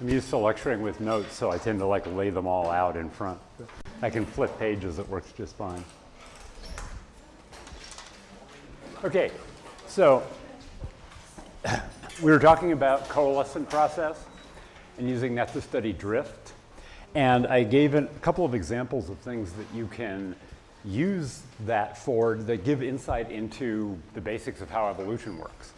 I'm used to lecturing with notes, so I tend to like lay them all out in front. I can flip pages, it works just fine. Okay, so we were talking about coalescent process and using that to study drift. And I gave a couple of examples of things that you can use that for that give insight into the basics of how evolution works.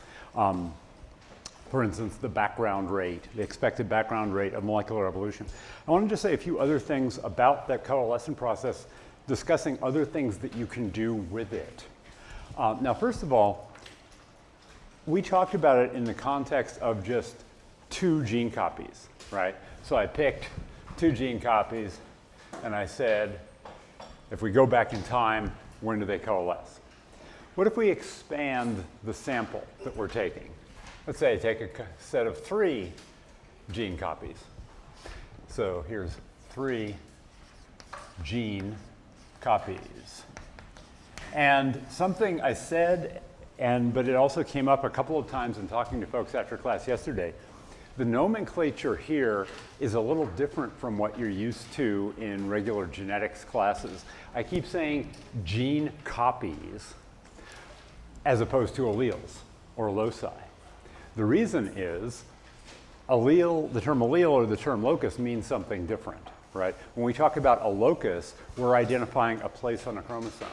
For instance, the background rate, the expected background rate of molecular evolution. I wanted to say a few other things about that coalescent process, discussing other things that you can do with it. Now, first of all, we talked about it in the context of just 2 gene copies, right? So I picked 2 gene copies, and I said, if we go back in time, when do they coalesce? What if we expand the sample that we're taking? Let's say I take a set of 3 gene copies. So here's 3 gene copies. And something I said, but it also came up a couple of times in talking to folks after class yesterday, the nomenclature here is a little different from what you're used to in regular genetics classes. I keep saying gene copies as opposed to alleles or loci. The reason is the term allele or the term locus means something different, right? When we talk about a locus, we're identifying a place on a chromosome.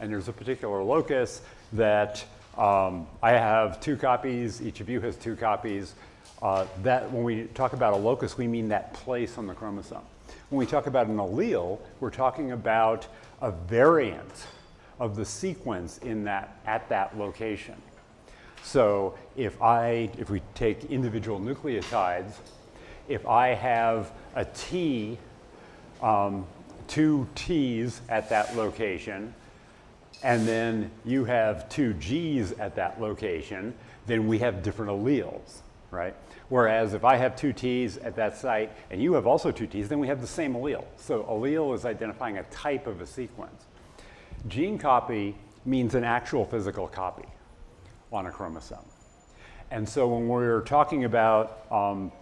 And there's a particular locus that I have 2 copies, each of you has 2 copies. That when we talk about a locus, we mean that place on the chromosome. When we talk about an allele, we're talking about a variant of the sequence at that location. So if we take individual nucleotides, if I have a T, 2 T's at that location, and then you have 2 G's at that location, then we have different alleles, right? Whereas if I have 2 T's at that site and you have also 2 T's, then we have the same allele. So allele is identifying a type of a sequence. Gene copy means an actual physical copy on a chromosome. And so when we're talking about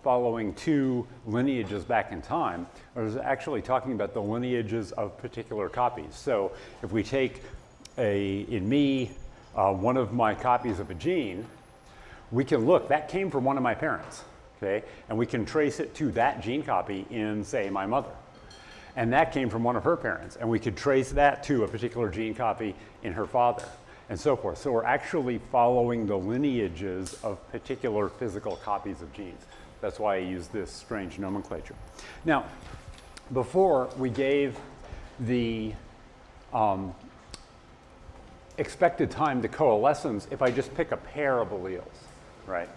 following 2 lineages back in time, we're actually talking about the lineages of particular copies. So if we take one of my copies of a gene, we can look, that came from one of my parents, okay? And we can trace it to that gene copy in, say, my mother. And that came from one of her parents. And we could trace that to a particular gene copy in her father, and so forth. So we're actually following the lineages of particular physical copies of genes. That's why I use this strange nomenclature. Now, before we gave the expected time to coalescence if I just pick a pair of alleles, right?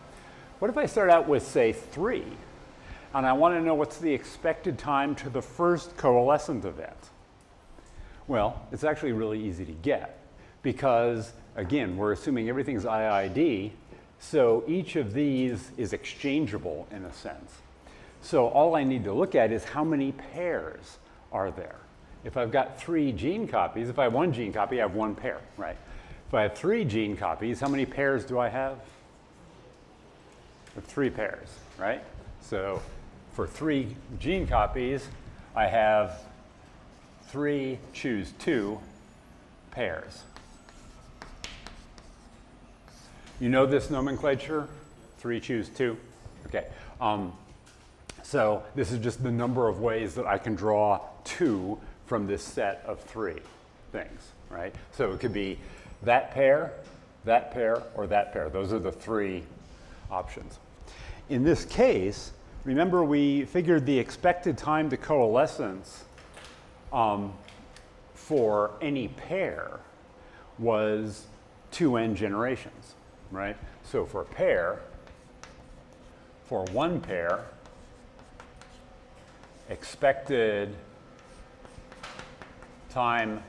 What if I start out with, say, 3, and I want to know what's the expected time to the first coalescent event? Well, it's actually really easy to get because, again, we're assuming everything's IID, so each of these is exchangeable in a sense. So all I need to look at is how many pairs are there. If I've got 3 gene copies, if I have 1 gene copy, I have 1 pair, right? If I have 3 gene copies, how many pairs do I have? I have 3 pairs, right? So for 3 gene copies, I have 3 choose 2 pairs. You know this nomenclature? 3 choose 2? Okay. So this is just the number of ways that I can draw 2 from this set of 3 things, right? So it could be that pair, or that pair. Those are the 3 options. In this case, remember we figured the expected time to coalescence for any pair was 2n generations, right? So for a pair, for 1 pair, expected time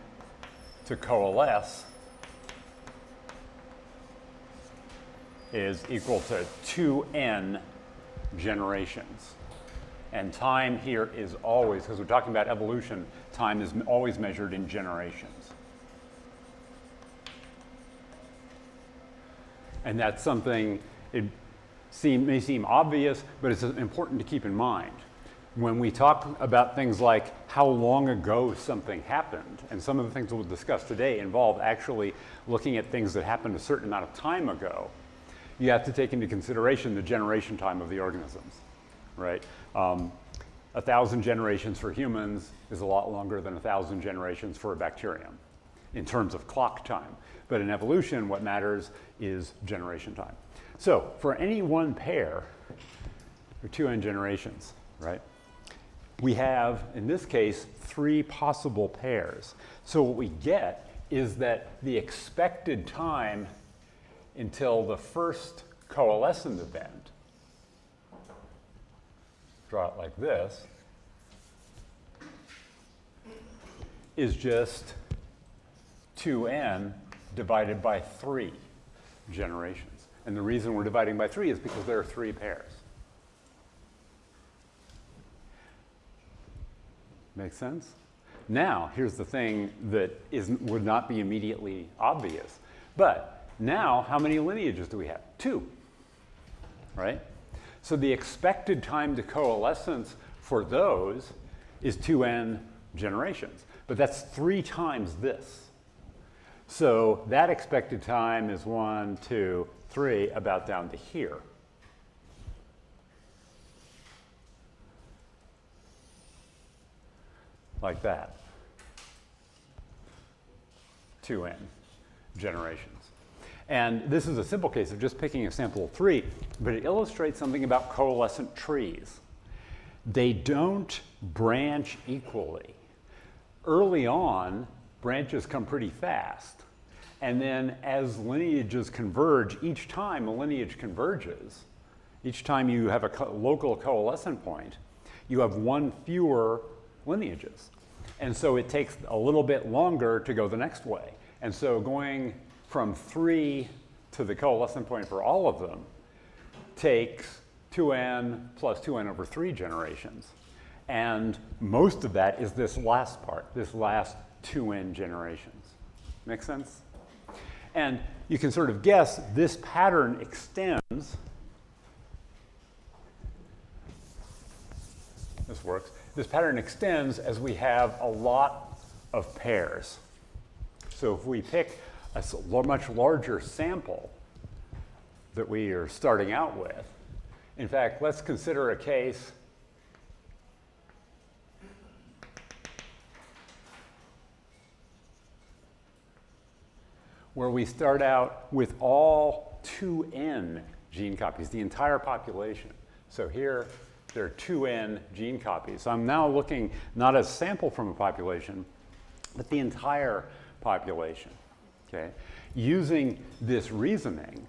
to coalesce is equal to 2n generations. And time here is always, because we're talking about evolution, time is always measured in generations. And that's something, may seem obvious, but it's important to keep in mind. When we talk about things like how long ago something happened, and some of the things we'll discuss today involve actually looking at things that happened a certain amount of time ago, you have to take into consideration the generation time of the organisms, right? 1,000 generations for humans is a lot longer than 1,000 generations for a bacterium in terms of clock time. But in evolution, what matters is generation time. So for any one pair, there are 2n generations, right? We have, in this case, 3 possible pairs. So what we get is that the expected time until the first coalescent event, draw it like this, is just 2n divided by 3 generations. And the reason we're dividing by 3 is because there are 3 pairs. Make sense? Now, here's the thing that would not be immediately obvious. But now, how many lineages do we have? 2, right? So the expected time to coalescence for those is 2n generations. But that's 3 times this. So that expected time is 1, 2, 3, about down to here. Like that. 2n generations. And this is a simple case of just picking a sample of 3, but it illustrates something about coalescent trees. They don't branch equally. Early on, branches come pretty fast. And then as lineages converge, each time a lineage converges, each time you have a local coalescent point, you have 1 fewer lineages. And so it takes a little bit longer to go the next way. And so going from 3 to the coalescent point for all of them takes 2n plus 2n over 3 generations. And most of that is this last part, this last 2n generations. Make sense? And you can sort of guess this pattern extends. This works. This pattern extends as we have a lot of pairs. So if we pick a much larger sample that we are starting out with, in fact, let's consider a case where we start out with all 2n gene copies, the entire population. So here, there are 2n gene copies. So I'm now looking not as a sample from a population, but the entire population, okay? Using this reasoning,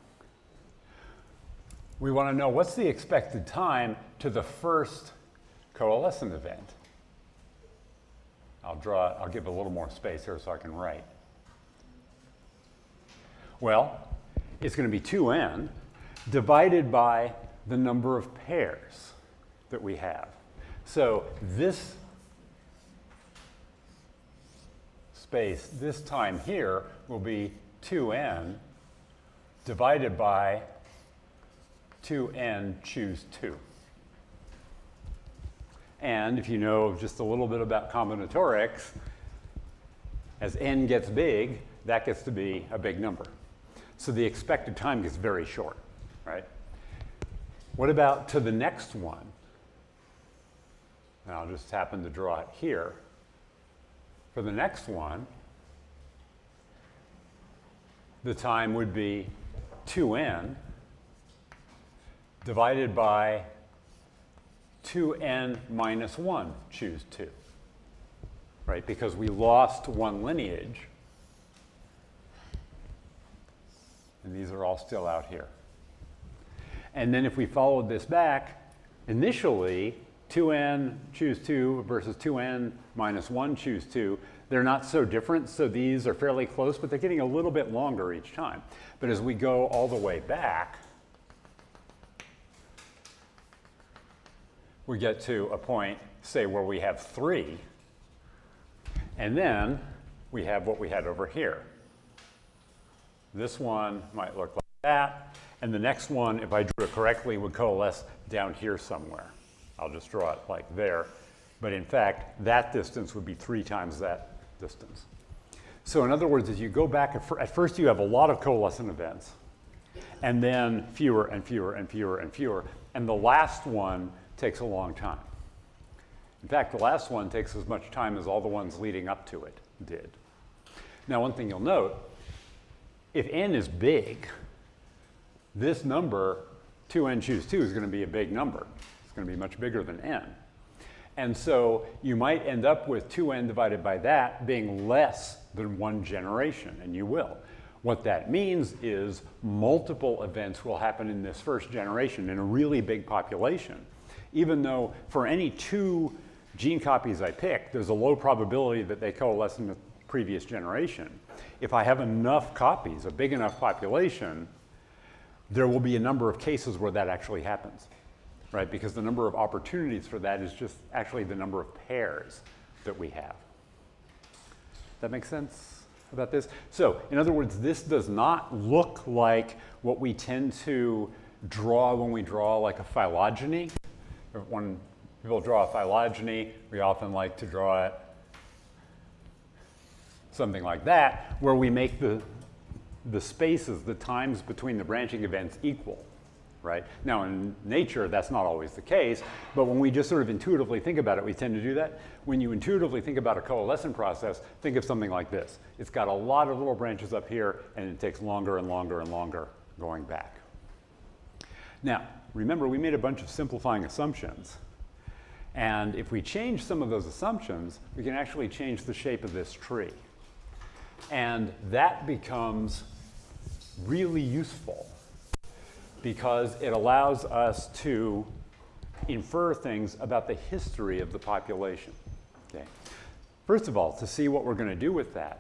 we want to know what's the expected time to the first coalescent event. I'll give a little more space here so I can write. Well, it's going to be 2n divided by the number of pairs that we have. So this space, this time here, will be 2n divided by 2n choose 2. And if you know just a little bit about combinatorics, as n gets big, that gets to be a big number. So the expected time gets very short, right? What about to the next one? And I'll just happen to draw it here. For the next one, the time would be 2n divided by 2n minus 1, choose 2, right? Because we lost 1 lineage, and these are all still out here. And then if we followed this back, initially, 2n choose 2 versus 2n minus 1 choose 2, they're not so different, so these are fairly close, but they're getting a little bit longer each time. But as we go all the way back, we get to a point, say, where we have 3, and then we have what we had over here. This one might look like that, And the next one, if I drew it correctly, would coalesce down here somewhere. I'll just draw it like there. But in fact, that distance would be 3 times that distance. So in other words, as you go back, at first you have a lot of coalescent events, and then fewer and fewer and fewer and fewer. And the last one takes a long time. In fact, the last one takes as much time as all the ones leading up to it did. Now, one thing you'll note, if n is big, this number, 2n choose 2, is going to be a big number. It's going to be much bigger than n. And so you might end up with 2n divided by that being less than 1 generation, and you will. What that means is multiple events will happen in this first generation in a really big population, even though for any 2 gene copies I pick, there's a low probability that they coalesce in the previous generation. If I have enough copies, a big enough population, there will be a number of cases where that actually happens, right? Because the number of opportunities for that is just actually the number of pairs that we have. That makes sense about this? So, in other words, this does not look like what we tend to draw when we draw like a phylogeny. When people draw a phylogeny, we often like to draw it something like that, where we make the spaces, the times between the branching events equal, right? Now in nature, that's not always the case, but when we just sort of intuitively think about it, we tend to do that. When you intuitively think about a coalescent process, think of something like this. It's got a lot of little branches up here, and it takes longer and longer and longer going back. Now, remember, we made a bunch of simplifying assumptions. And if we change some of those assumptions, we can actually change the shape of this tree. And that becomes really useful because it allows us to infer things about the history of the population. Okay. First of all, to see what we're going to do with that.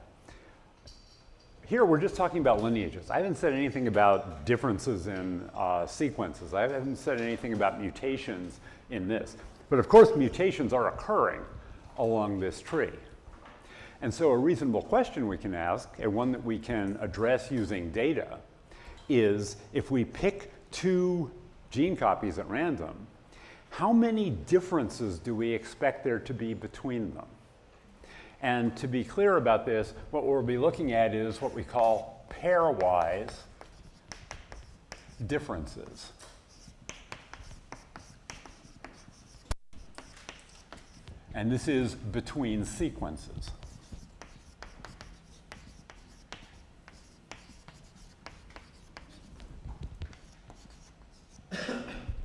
Here we're just talking about lineages. I haven't said anything about differences in sequences. I haven't said anything about mutations in this. But of course, mutations are occurring along this tree. And so a reasonable question we can ask, and one that we can address using data, is if we pick 2 gene copies at random, how many differences do we expect there to be between them? And to be clear about this, what we'll be looking at is what we call pairwise differences. And this is between sequences.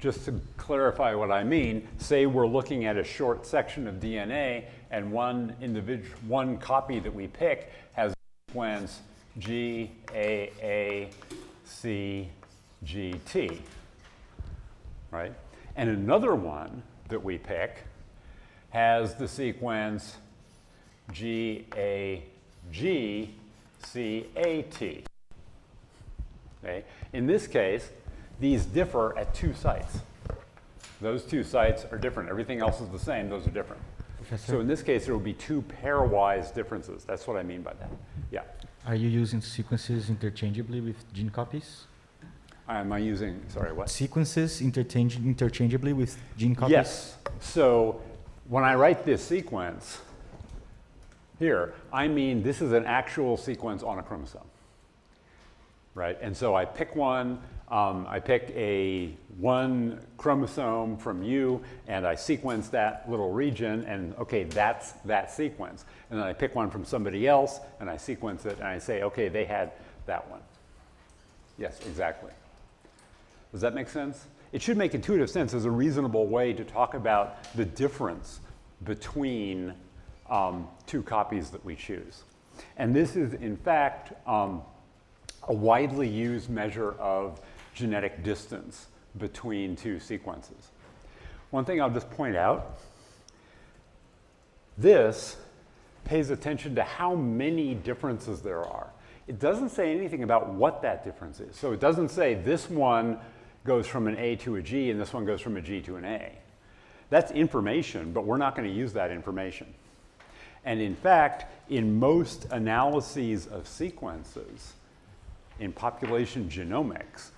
Just to clarify what I mean, say we're looking at a short section of DNA and one copy that we pick has sequence G, A, C, G, T, right? And another one that we pick has the sequence G, A, G, C, A, T. Okay? In this case, these differ at 2 sites. Those 2 sites are different. Everything else is the same. Those are different. Professor? So in this case, there will be 2 pairwise differences. That's what I mean by that. Yeah. Are you using sequences interchangeably with gene copies? Am I using, sorry, what? Sequences interchangeably with gene copies? Yes. So when I write this sequence here, I mean this is an actual sequence on a chromosome, right? And so I pick one. I pick one chromosome from you, and I sequence that little region, and okay, that's that sequence. And then I pick one from somebody else, and I sequence it, and I say, okay, they had that one. Yes, exactly. Does that make sense? It should make intuitive sense as a reasonable way to talk about the difference between 2 copies that we choose. And this is, in fact, a widely used measure of genetic distance between 2 sequences. One thing I'll just point out, this pays attention to how many differences there are. It doesn't say anything about what that difference is. So it doesn't say this one goes from an A to a G and this one goes from a G to an A. That's information, but we're not going to use that information. And in fact, in most analyses of sequences, in population genomics,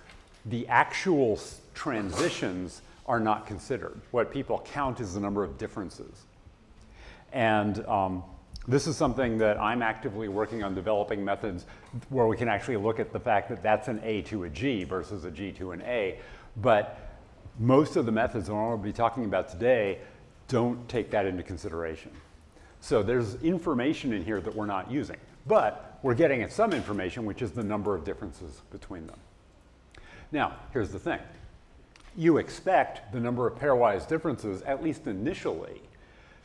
the actual transitions are not considered. What people count is the number of differences. And this is something that I'm actively working on developing methods where we can actually look at the fact that that's an A to a G versus a G to an A. But most of the methods that I'll be talking about today don't take that into consideration. So there's information in here that we're not using. But we're getting at some information, which is the number of differences between them. Now, here's the thing. You expect the number of pairwise differences, at least initially,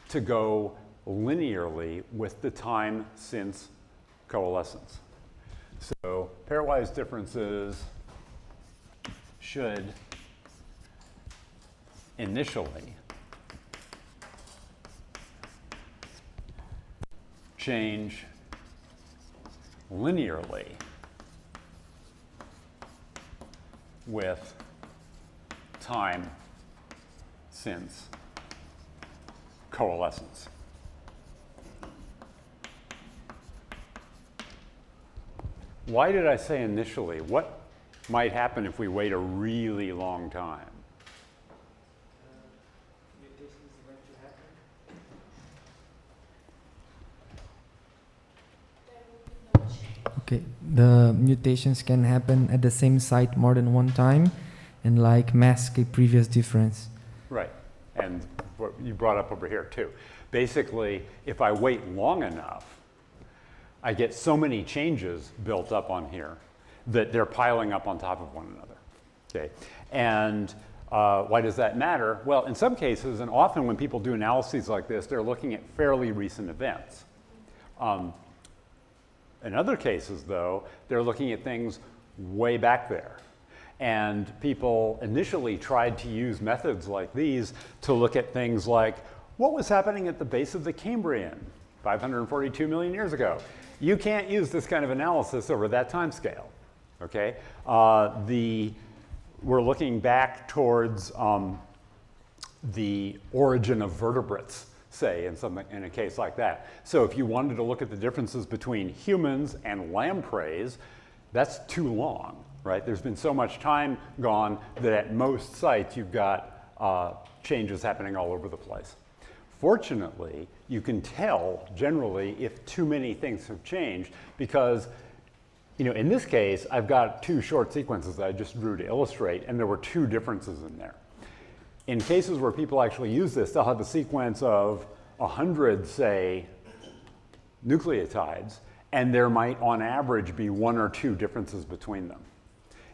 to go linearly with the time since coalescence. So pairwise differences should initially change linearly with time since coalescence. Why did I say initially? What might happen if we wait a really long time? Okay, the mutations can happen at the same site more than one time and like mask a previous difference. Right, and what you brought up over here too. Basically, if I wait long enough, I get so many changes built up on here that they're piling up on top of one another. Okay, and why does that matter? Well, in some cases, and often when people do analyses like this, they're looking at fairly recent events. In other cases, though, they're looking at things way back there. And people initially tried to use methods like these to look at things like what was happening at the base of the Cambrian 542 million years ago. You can't use this kind of analysis over that time scale. Okay? We're looking back towards the origin of vertebrates, say, in a case like that. So if you wanted to look at the differences between humans and lampreys, that's too long, right? There's been so much time gone that at most sites you've got changes happening all over the place. Fortunately, you can tell generally if too many things have changed because, in this case, I've got two short sequences that I just drew to illustrate, and there were two differences in there. In cases where people actually use this, they'll have a sequence of 100, say, nucleotides, and there might, on average, be one or two differences between them.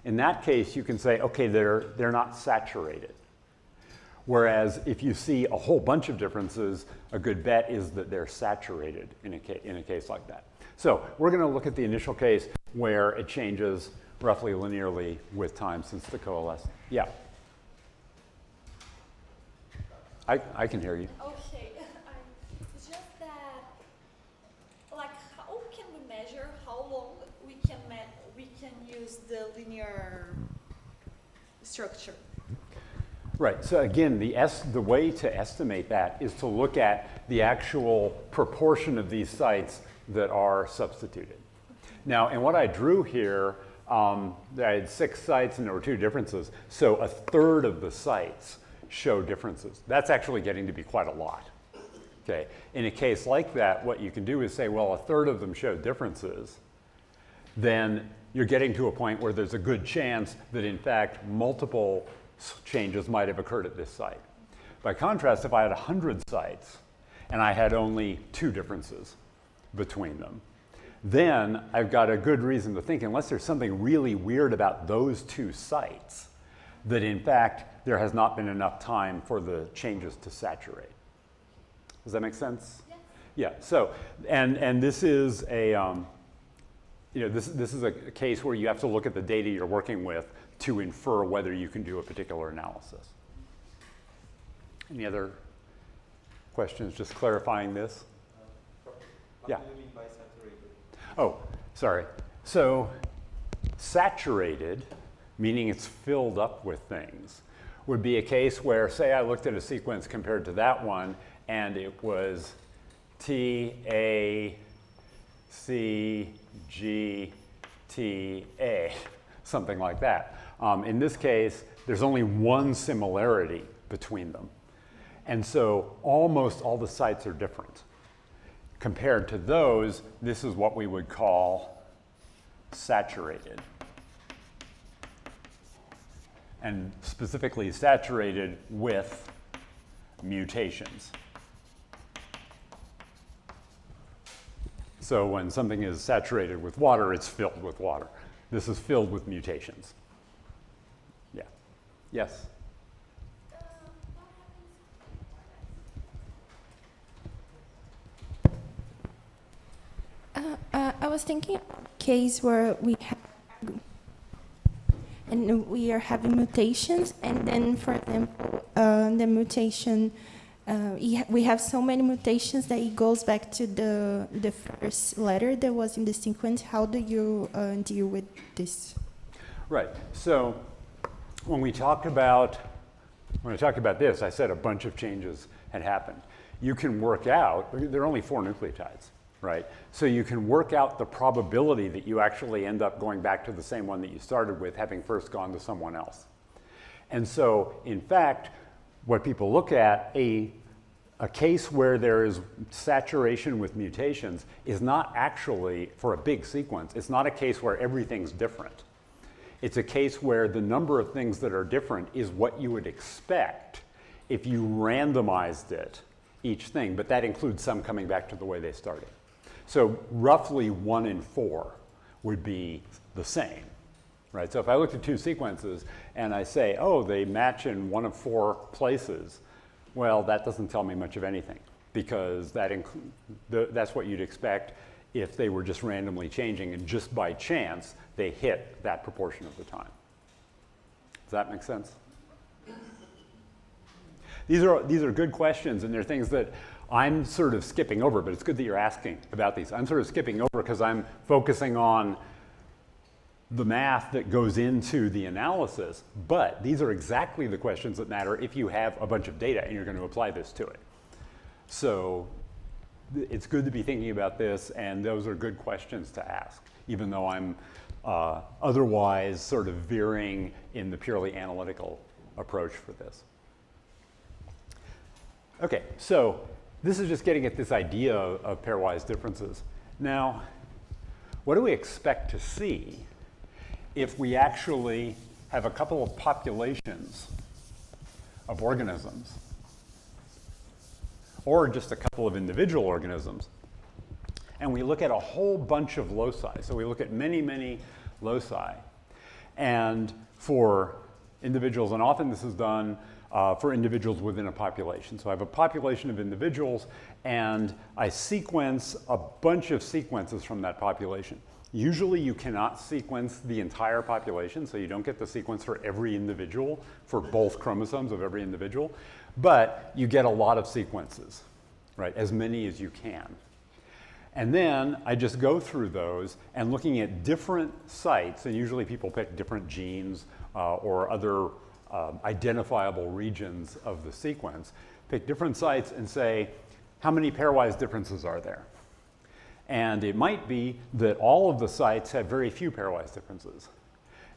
In that case, you can say, okay, they're not saturated. Whereas if you see a whole bunch of differences, a good bet is that they're saturated in a case like that. So we're going to look at the initial case where it changes roughly linearly with time since the coalescence. Yeah. I can hear you. Okay, it's just that, like, how can we measure how long we can use the linear structure? Right. So again, the way to estimate that is to look at the actual proportion of these sites that are substituted. Now, in what I drew here, I had 6 sites and there were 2 differences. So a third of the sites show differences. That's actually getting to be quite a lot. Okay. In a case like that, what you can do is say, well, a third of them show differences. Then you're getting to a point where there's a good chance that, in fact, multiple changes might have occurred at this site. By contrast, if I had 100 sites and I had only 2 differences between them, then I've got a good reason to think, unless there's something really weird about those 2 sites, that in fact there has not been enough time for the changes to saturate. Does that make sense? Yes. Yeah. So, and this is a this is a case where you have to look at the data you're working with to infer whether you can do a particular analysis. Any other questions? Just clarifying this. Yeah. What do you mean by saturated? Oh, sorry. So saturated, meaning it's filled up with things, would be a case where, say, I looked at a sequence compared to that one, and it was T, A, C, G, T, A. something like that. In this case, there's only one similarity between them. And so almost all the sites are different. Compared to those, this is what we would call saturated. And specifically saturated with mutations. So when something is saturated with water, it's filled with water. This is filled with mutations. Yeah. Yes? I was thinking of a case where we have and we are having mutations, and then, for example, the mutation, we have so many mutations that it goes back to the first letter that was in the sequence. How do you deal with this? Right. So when I talked about this, I said a bunch of changes had happened. You can work out, there are only 4 nucleotides, right? So you can work out the probability that you actually end up going back to the same one that you started with, having first gone to someone else. And so, in fact, what people look at, a case where there is saturation with mutations is not actually, for a big sequence, it's not a case where everything's different. It's a case where the number of things that are different is what you would expect if you randomized it, each thing, but that includes some coming back to the way they started. So roughly 1 in 4 would be the same, right? So if I looked at 2 sequences and I say, oh, they match in 1 of 4 places, well, that doesn't tell me much of anything, because that's what you'd expect if they were just randomly changing and just by chance they hit that proportion of the time. Does that make sense? These are good questions, and they're things that I'm sort of skipping over, but it's good that you're asking about these. I'm sort of skipping over because I'm focusing on the math that goes into the analysis, but these are exactly the questions that matter if you have a bunch of data and you're going to apply this to it. So it's good to be thinking about this, and those are good questions to ask, even though I'm otherwise sort of veering in the purely analytical approach for this. Okay, so this is just getting at this idea of pairwise differences. Now, what do we expect to see if we actually have a couple of populations of organisms, or just a couple of individual organisms, and we look at a whole bunch of loci? So we look at many, many loci. And for individuals, and often this is done for individuals within a population. So I have a population of individuals, and I sequence a bunch of sequences from that population. Usually you cannot sequence the entire population, so you don't get the sequence for every individual, for both chromosomes of every individual, but you get a lot of sequences, right? As many as you can. And then I just go through those and looking at different sites, and usually people pick different genes or other identifiable regions of the sequence, pick different sites and say, how many pairwise differences are there? And it might be that all of the sites have very few pairwise differences.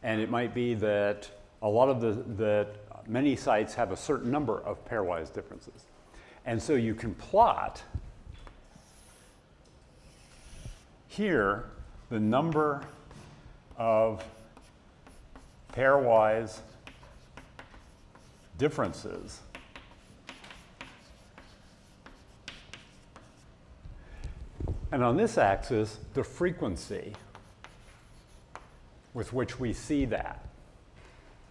And it might be that a lot of that many sites have a certain number of pairwise differences. And so you can plot here the number of pairwise differences and on this axis the frequency with which we see that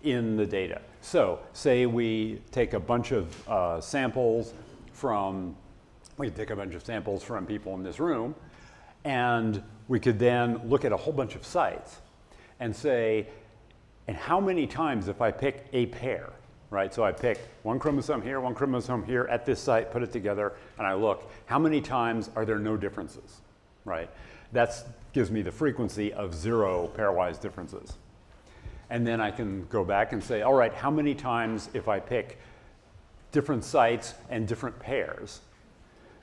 in the data. So say we take a bunch of samples from people in this room, and we could then look at a whole bunch of sites and say, and how many times if I pick a pair, right? So I pick one chromosome here at this site, put it together, and I look, how many times are there no differences, right? That gives me the frequency of 0 pairwise differences. And then I can go back and say, all right, how many times if I pick different sites and different pairs,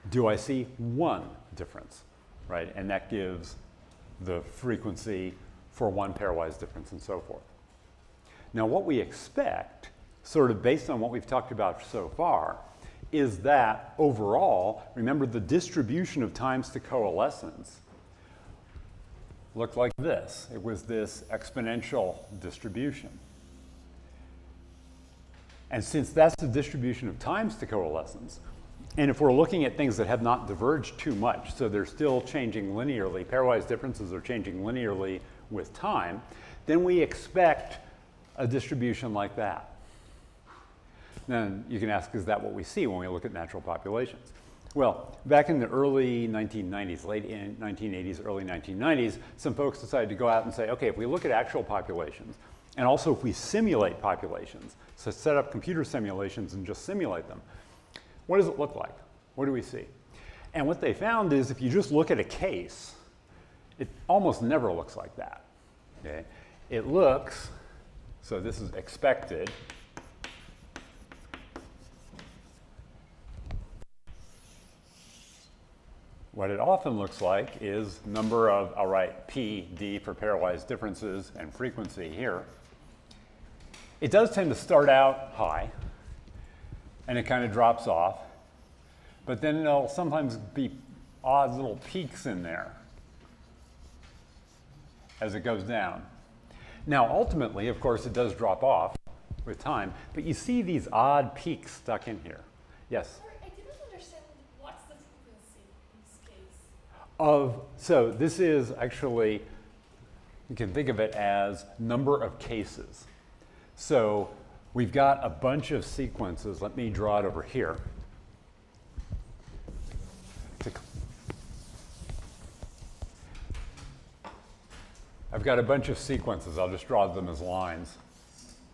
do I see 1 difference, right? And that gives the frequency for one pairwise difference and so forth. Now what we expect, sort of based on what we've talked about so far, is that overall, remember the distribution of times to coalescence looked like this. It was this exponential distribution. And since that's the distribution of times to coalescence, and if we're looking at things that have not diverged too much, so they're still changing linearly, pairwise differences are changing linearly with time, then we expect a distribution like that. Then you can ask, is that what we see when we look at natural populations? Well, back in the early 1990s, late 1980s, early 1990s, some folks decided to go out and say, okay, if we look at actual populations, and also if we simulate populations, so set up computer simulations and just simulate them, what does it look like? What do we see? And what they found is if you just look at a case, it almost never looks like that. Okay? It looks, so this is expected. What it often looks like is number of, I'll write P, D for pairwise differences and frequency here. It does tend to start out high, and it kind of drops off, but then there'll sometimes be odd little peaks in there as it goes down. Now, ultimately, of course, it does drop off with time, but you see these odd peaks stuck in here. Yes? Sorry, I didn't understand what's the frequency in this case. So this is actually, you can think of it as number of cases. So we've got a bunch of sequences. Let me draw it over here. I've got a bunch of sequences. I'll just draw them as lines.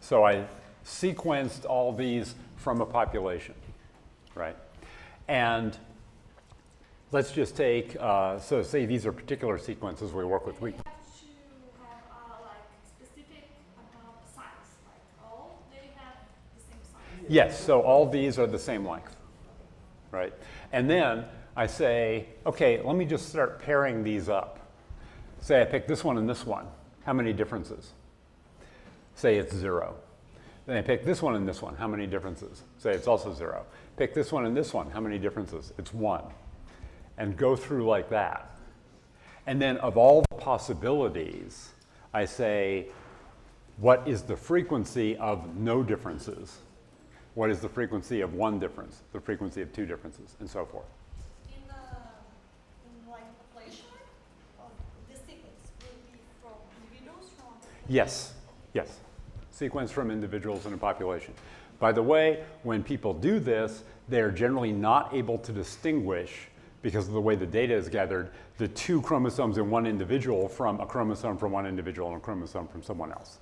So I sequenced all these from a population, right? And let's just take, so say these are particular sequences we work with. They have to have like specific size, like all they have the same size. Yes, so all these are the same length, right? And then I say, okay, let me just start pairing these up. Say I pick this one and this one. How many differences? Say it's 0. Then I pick this one and this one. How many differences? Say it's also 0. Pick this one and this one. How many differences? It's 1. And go through like that. And then of all the possibilities, I say, what is the frequency of no differences? What is the frequency of one difference? The frequency of two differences, and so forth. In like population, the sequence will be from individuals from. Yes, yes. Sequence from individuals in a population. By the way, when people do this, they're generally not able to distinguish, because of the way the data is gathered, the two chromosomes in one individual from a chromosome from one individual and a chromosome from someone else.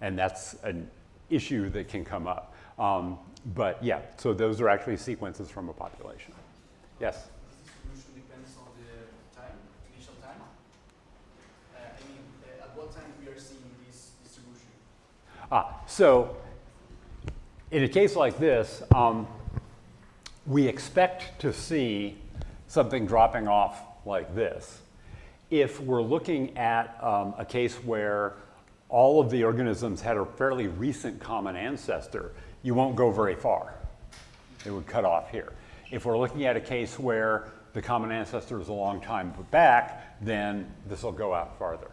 And that's an issue that can come up. But yeah, so those are actually sequences from a population. Yes? This distribution depends on the time, initial time. At what time we are seeing this distribution? So in a case like this, we expect to see something dropping off like this. If we're looking at a case where all of the organisms had a fairly recent common ancestor, you won't go very far. It would cut off here. If we're looking at a case where the common ancestor is a long time back, then this will go out farther.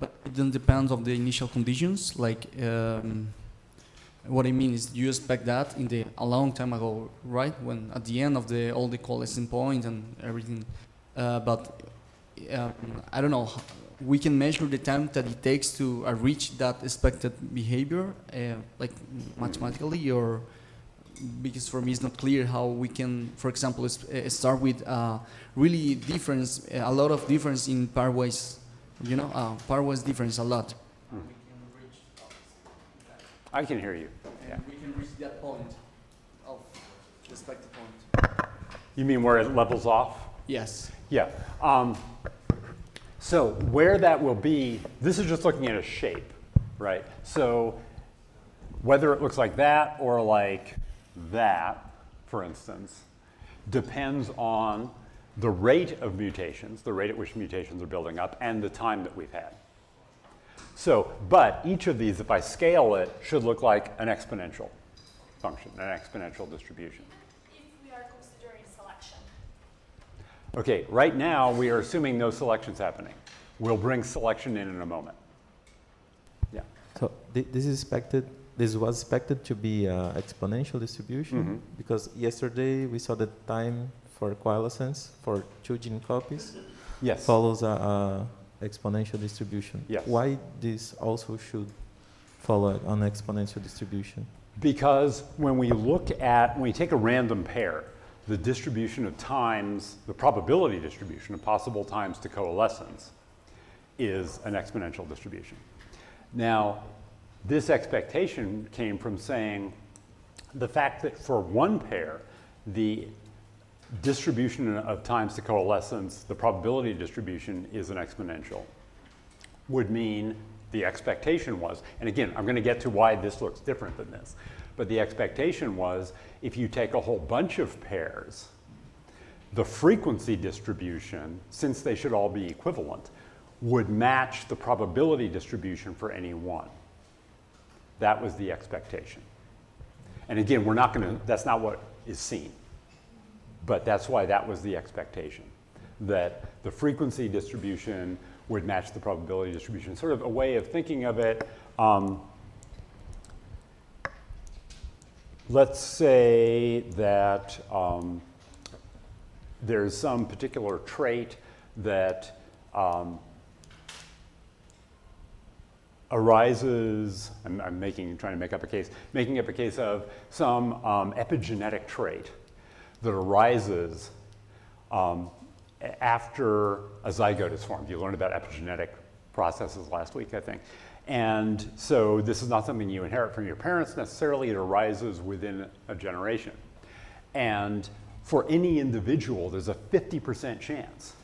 But it then depends on the initial conditions. Like, what I mean is, you expect that in a long time ago, right? When at the end of all the coalescent point and everything. But I don't know. We can measure the time that it takes to reach that expected behavior, like mathematically, or because for me it's not clear how we can, for example, start with really difference, a lot of difference in pairwise, pairwise difference a lot. We can reach I can hear you. And we can reach that point of the expected point. You mean where it levels off? Yes. Yeah. So where that will be, this is just looking at a shape, right? So whether it looks like that or like that, for instance, depends on the rate of mutations, the rate at which mutations are building up, and the time that we've had. So, but each of these, if I scale it, should look like an exponential function, an exponential distribution. If we are considering selection. Okay, right now we are assuming no selection's happening. We'll bring selection in a moment. Yeah. So this was expected to be exponential distribution because yesterday we saw the time for coalescence for 2 gene copies Yes. follows a exponential distribution. Yes. Why this also should follow an exponential distribution? Because when we take a random pair, the distribution of times, the probability distribution of possible times to coalescence is an exponential distribution. Now, this expectation came from saying the fact that for one pair, the distribution of times to coalescence, the probability distribution is an exponential, would mean the expectation was, and again, I'm going to get to why this looks different than this, but the expectation was if you take a whole bunch of pairs, the frequency distribution, since they should all be equivalent, would match the probability distribution for any one. That was the expectation. And again, that's not what is seen. But that's why that was the expectation, that the frequency distribution would match the probability distribution. Sort of a way of thinking of it, let's say that there's some particular trait that arises, I'm trying to make up a case, making up a case of some epigenetic trait that arises after a zygote is formed. You learned about epigenetic processes last week, I think. And so this is not something you inherit from your parents necessarily, it arises within a generation. And for any individual, there's a 50% chance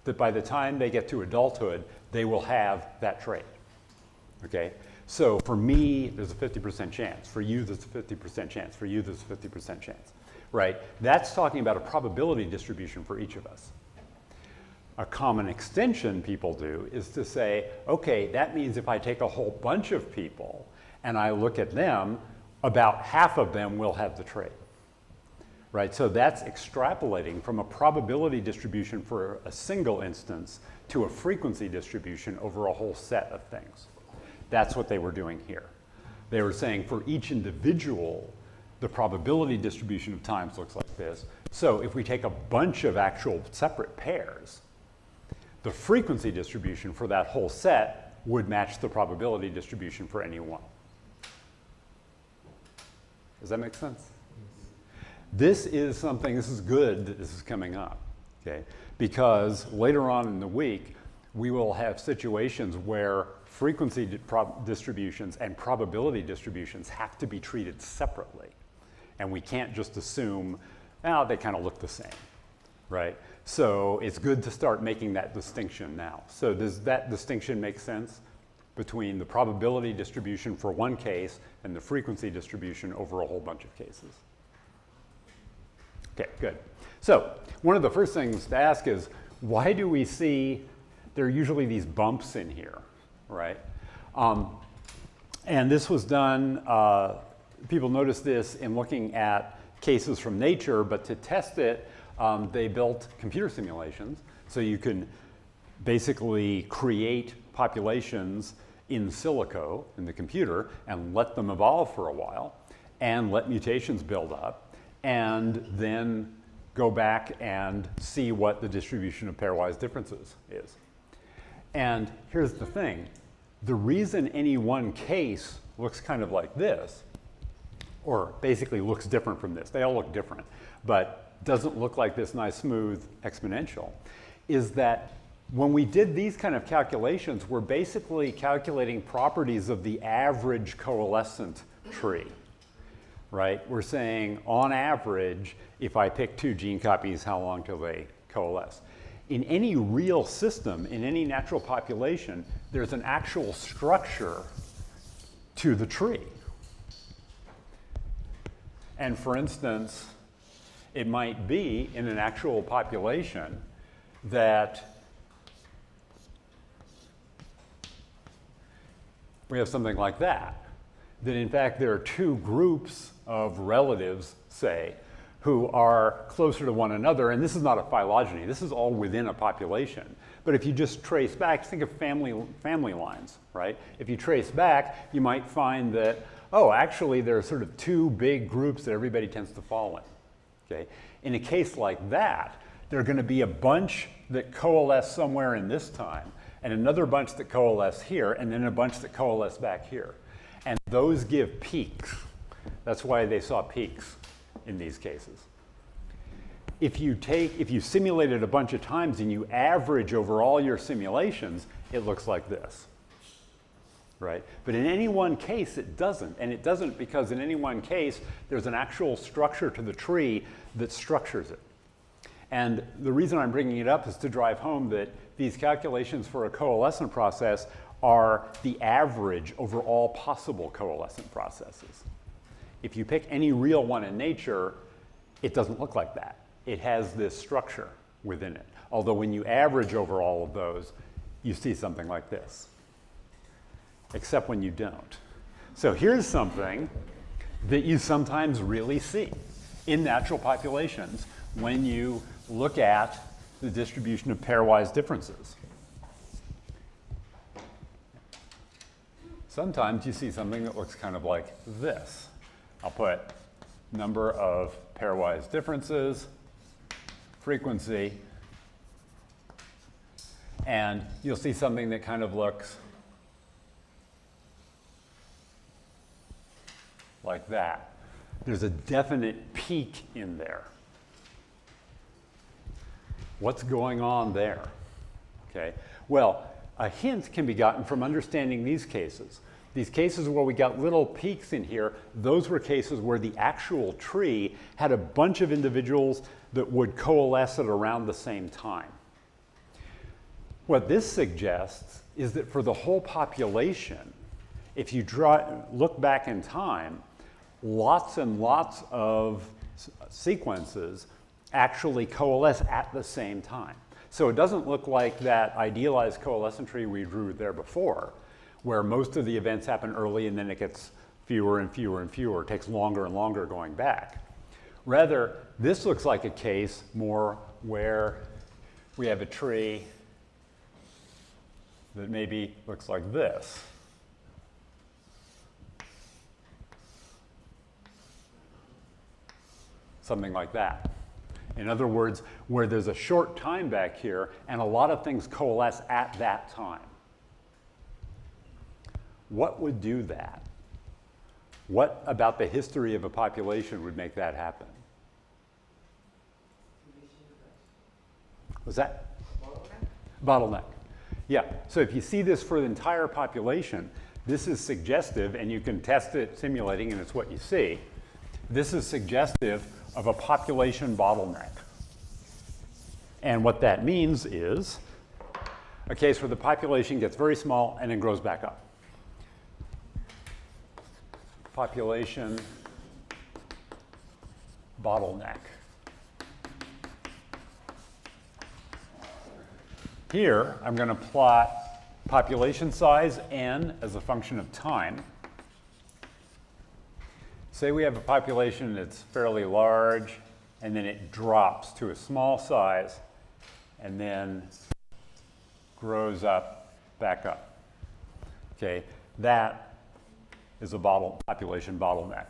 that by the time they get to adulthood, they will have that trait. Okay? So for me, there's a 50% chance. For you, there's a 50% chance. For you, there's a 50% chance. Right? That's talking about a probability distribution for each of us. A common extension people do is to say, okay, that means if I take a whole bunch of people and I look at them, about half of them will have the trait. Right? So that's extrapolating from a probability distribution for a single instance to a frequency distribution over a whole set of things. That's what they were doing here. They were saying for each individual, the probability distribution of times looks like this. So if we take a bunch of actual separate pairs, the frequency distribution for that whole set would match the probability distribution for any one. Does that make sense? This is good that this is coming up, okay? Because later on in the week, we will have situations where frequency distributions and probability distributions have to be treated separately. And we can't just assume, they kind of look the same, right? So it's good to start making that distinction now. So does that distinction make sense between the probability distribution for one case and the frequency distribution over a whole bunch of cases? Okay, good. So one of the first things to ask is, why do we see there are usually these bumps in here, right? And this was done, people noticed this in looking at cases from nature, but to test it, they built computer simulations. So you can basically create populations in silico, in the computer, and let them evolve for a while, and let mutations build up, and then go back and see what the distribution of pairwise differences is. And here's the thing. The reason any one case looks kind of like this, or basically looks different from this, they all look different, but doesn't look like this nice smooth exponential, is that when we did these kind of calculations, we're basically calculating properties of the average coalescent tree, right? We're saying on average, if I pick 2 gene copies, how long till they coalesce? In any real system, in any natural population, there's an actual structure to the tree. And for instance, it might be in an actual population that we have something like that. That in fact there are two groups of relatives, say, who are closer to one another, and this is not a phylogeny, this is all within a population. But if you just trace back, think of family lines, right? If you trace back, you might find that, oh, actually there are sort of two big groups that everybody tends to fall in, okay? In a case like that, there are going to be a bunch that coalesce somewhere in this time, and another bunch that coalesce here, and then a bunch that coalesce back here. And those give peaks. That's why they saw peaks in these cases. If you simulate it a bunch of times and you average over all your simulations, it looks like this, right? But in any one case, it doesn't. And it doesn't because in any one case, there's an actual structure to the tree that structures it. And the reason I'm bringing it up is to drive home that these calculations for a coalescent process are the average over all possible coalescent processes. If you pick any real one in nature, it doesn't look like that. It has this structure within it. Although when you average over all of those, you see something like this, except when you don't. So here's something that you sometimes really see in natural populations when you look at the distribution of pairwise differences. Sometimes you see something that looks kind of like this. I'll put number of pairwise differences, frequency, and you'll see something that kind of looks like that. There's a definite peak in there. What's going on there? Okay. Well, a hint can be gotten from understanding these cases. These cases where we got little peaks in here, those were cases where the actual tree had a bunch of individuals that would coalesce at around the same time. What this suggests is that for the whole population, if you look back in time, lots and lots of sequences actually coalesce at the same time. So it doesn't look like that idealized coalescent tree we drew there before, where most of the events happen early and then it gets fewer and fewer and fewer. It takes longer and longer going back. Rather, this looks like a case more where we have a tree that maybe looks like this. Something like that. In other words, where there's a short time back here and a lot of things coalesce at that time. What would do that? What about the history of a population would make that happen? Was that? Bottleneck. Yeah, so if you see this for the entire population, this is suggestive, and you can test it simulating, and it's what you see. This is suggestive of a population bottleneck. And what that means is a case where the population gets very small and then grows back up. Population bottleneck. Here, I'm going to plot population size, n, as a function of time. Say we have a population that's fairly large, and then it drops to a small size, and then grows up, back up. Okay, that is a population bottleneck.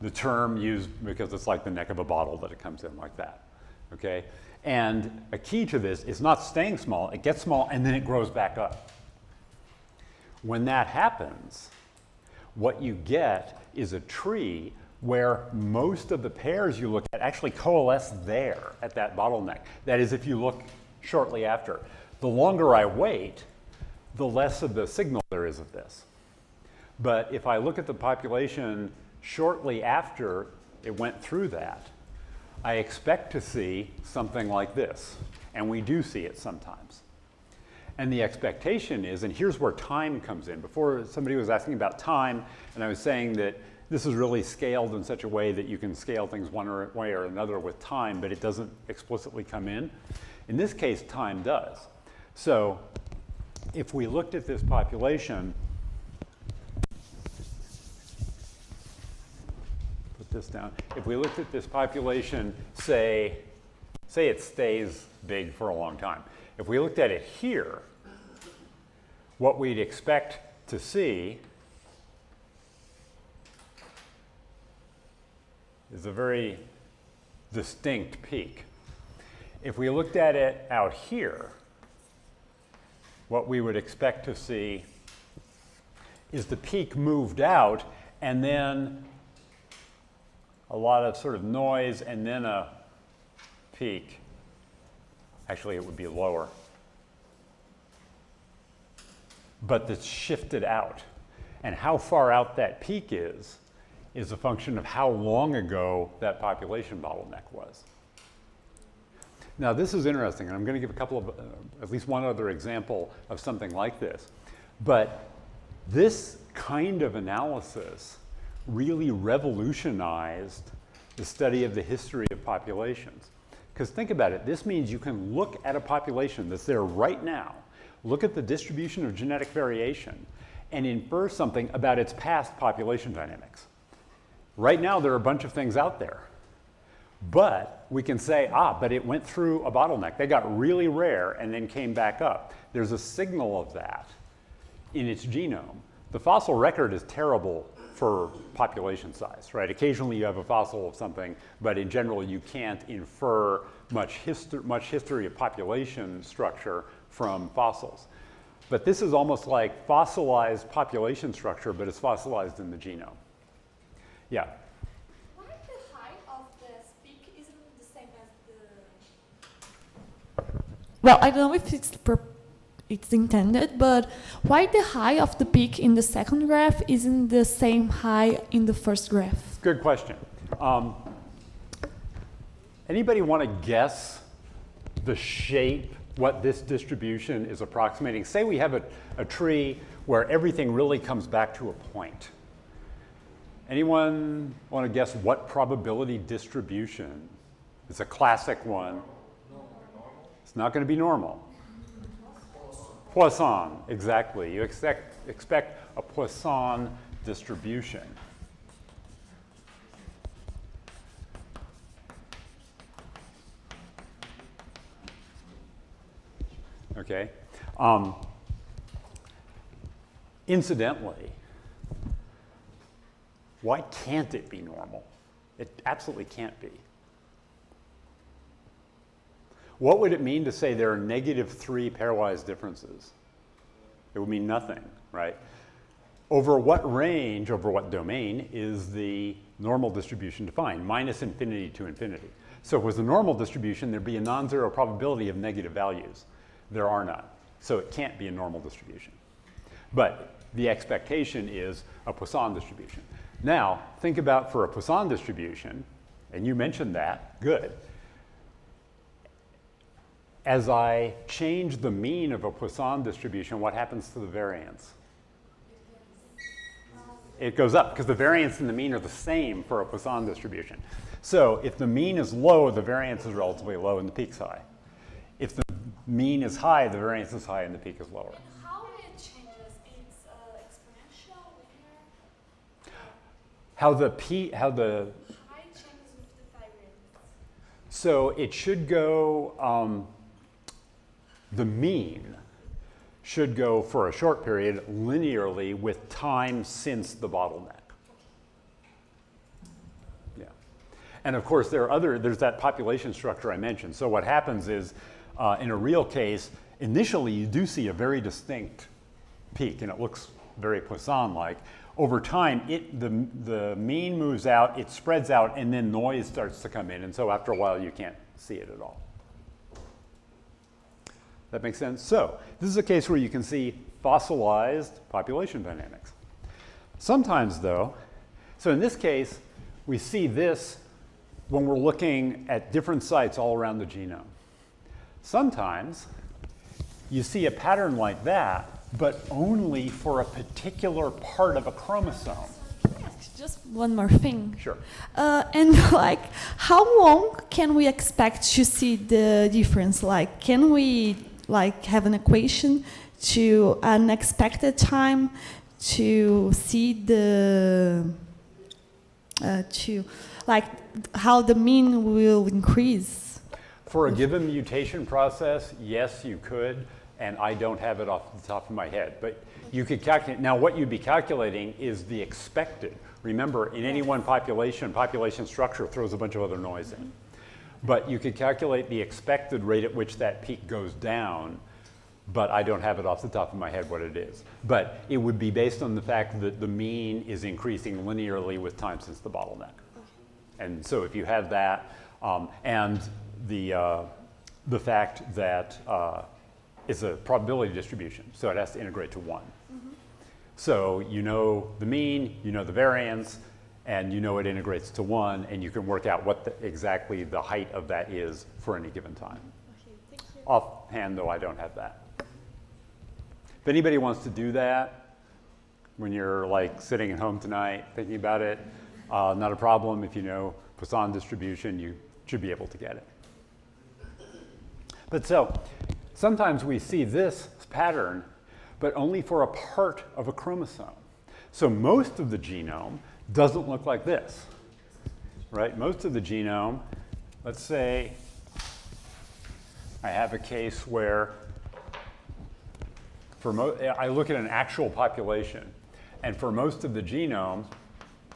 The term used because it's like the neck of a bottle that it comes in like that. Okay, and a key to this is not staying small. It gets small, and then it grows back up. When that happens, what you get is a tree where most of the pairs you look at actually coalesce there at that bottleneck. That is, if you look shortly after. The longer I wait, the less of the signal there is of this. But if I look at the population shortly after it went through that, I expect to see something like this. And we do see it sometimes. And the expectation is, and here's where time comes in. Before, somebody was asking about time, and I was saying that this is really scaled in such a way that you can scale things one way or another with time, but it doesn't explicitly come in. In this case, time does. So if we looked at this population, put this down, if we looked at this population, say it stays big for a long time. If we looked at it here, what we'd expect to see is a very distinct peak. If we looked at it out here, what we would expect to see is the peak moved out and then a lot of sort of noise and then a peak. Actually, it would be lower. But that's shifted out. And how far out that peak is a function of how long ago that population bottleneck was. Now, this is interesting, and I'm going to give a couple of, at least one other example of something like this. But this kind of analysis really revolutionized the study of the history of populations. Because think about it, this means you can look at a population that's there right now, look at the distribution of genetic variation, and infer something about its past population dynamics. Right now, there are a bunch of things out there. But we can say, but it went through a bottleneck. They got really rare and then came back up. There's a signal of that in its genome. The fossil record is terrible for population size, right? Occasionally you have a fossil of something, but in general you can't infer much history of population structure from fossils. But this is almost like fossilized population structure, but it's fossilized in the genome. Yeah? Why the height of this peak isn't the same as the... Well, I don't know if it's intended, but why the height of the peak in the second graph isn't the same height in the first graph? Good question. Anybody want to guess the shape, what this distribution is approximating? Say we have a tree where everything really comes back to a point. Anyone want to guess what probability distribution? It's a classic one. It's not going to be normal. Poisson, exactly. You expect a Poisson distribution. Okay. Incidentally, why can't it be normal? It absolutely can't be. What would it mean to say there are -3 pairwise differences? It would mean nothing, right? Over what range, over what domain is the normal distribution defined? -infinity to infinity. So if it was a normal distribution, there'd be a non-zero probability of negative values. There are none. So it can't be a normal distribution. But the expectation is a Poisson distribution. Now, think about for a Poisson distribution, and you mentioned that, good. As I change the mean of a Poisson distribution, what happens to the variance? It goes up, because the variance and the mean are the same for a Poisson distribution. So if the mean is low, the variance is relatively low and the peak's high. If the mean is high, the variance is high and the peak is lower. And how it changes? It's exponential, linear? How the How it changes with the variance? So it should go, the mean should go for a short period linearly with time since the bottleneck. Yeah. And of course, there's that population structure I mentioned. So what happens is, in a real case, initially you do see a very distinct peak, and it looks very Poisson-like. Over time, the mean moves out, it spreads out, and then noise starts to come in. And so after a while, you can't see it at all. That makes sense? So this is a case where you can see fossilized population dynamics. Sometimes, though, so in this case, we see this when we're looking at different sites all around the genome. Sometimes you see a pattern like that, but only for a particular part of a chromosome. Can I ask just one more thing? Sure. And like, how long can we expect to see the difference? Like, can we like have an equation to an expected time to see the to like how the mean will increase? For a given mutation process, yes, you could, and I don't have it off the top of my head. But you could calculate. Now, what you'd be calculating is the expected. Remember, in any one population, population structure throws a bunch of other noise in. But you could calculate the expected rate at which that peak goes down, but I don't have it off the top of my head what it is. But it would be based on the fact that the mean is increasing linearly with time since the bottleneck. And so if you have that, and the fact that it's a probability distribution, so it has to integrate to 1. So you know the mean, you know the variance, and you know it integrates to 1, and you can work out what exactly the height of that is for any given time. Okay, thank you. Offhand, though, I don't have that. If anybody wants to do that, when you're like sitting at home tonight thinking about it, not a problem. If you know Poisson distribution, you should be able to get it. But so, sometimes we see this pattern, but only for a part of a chromosome. So most of the genome doesn't look like this, right? Most of the genome, let's say I have a case where I look at an actual population, and for most of the genome,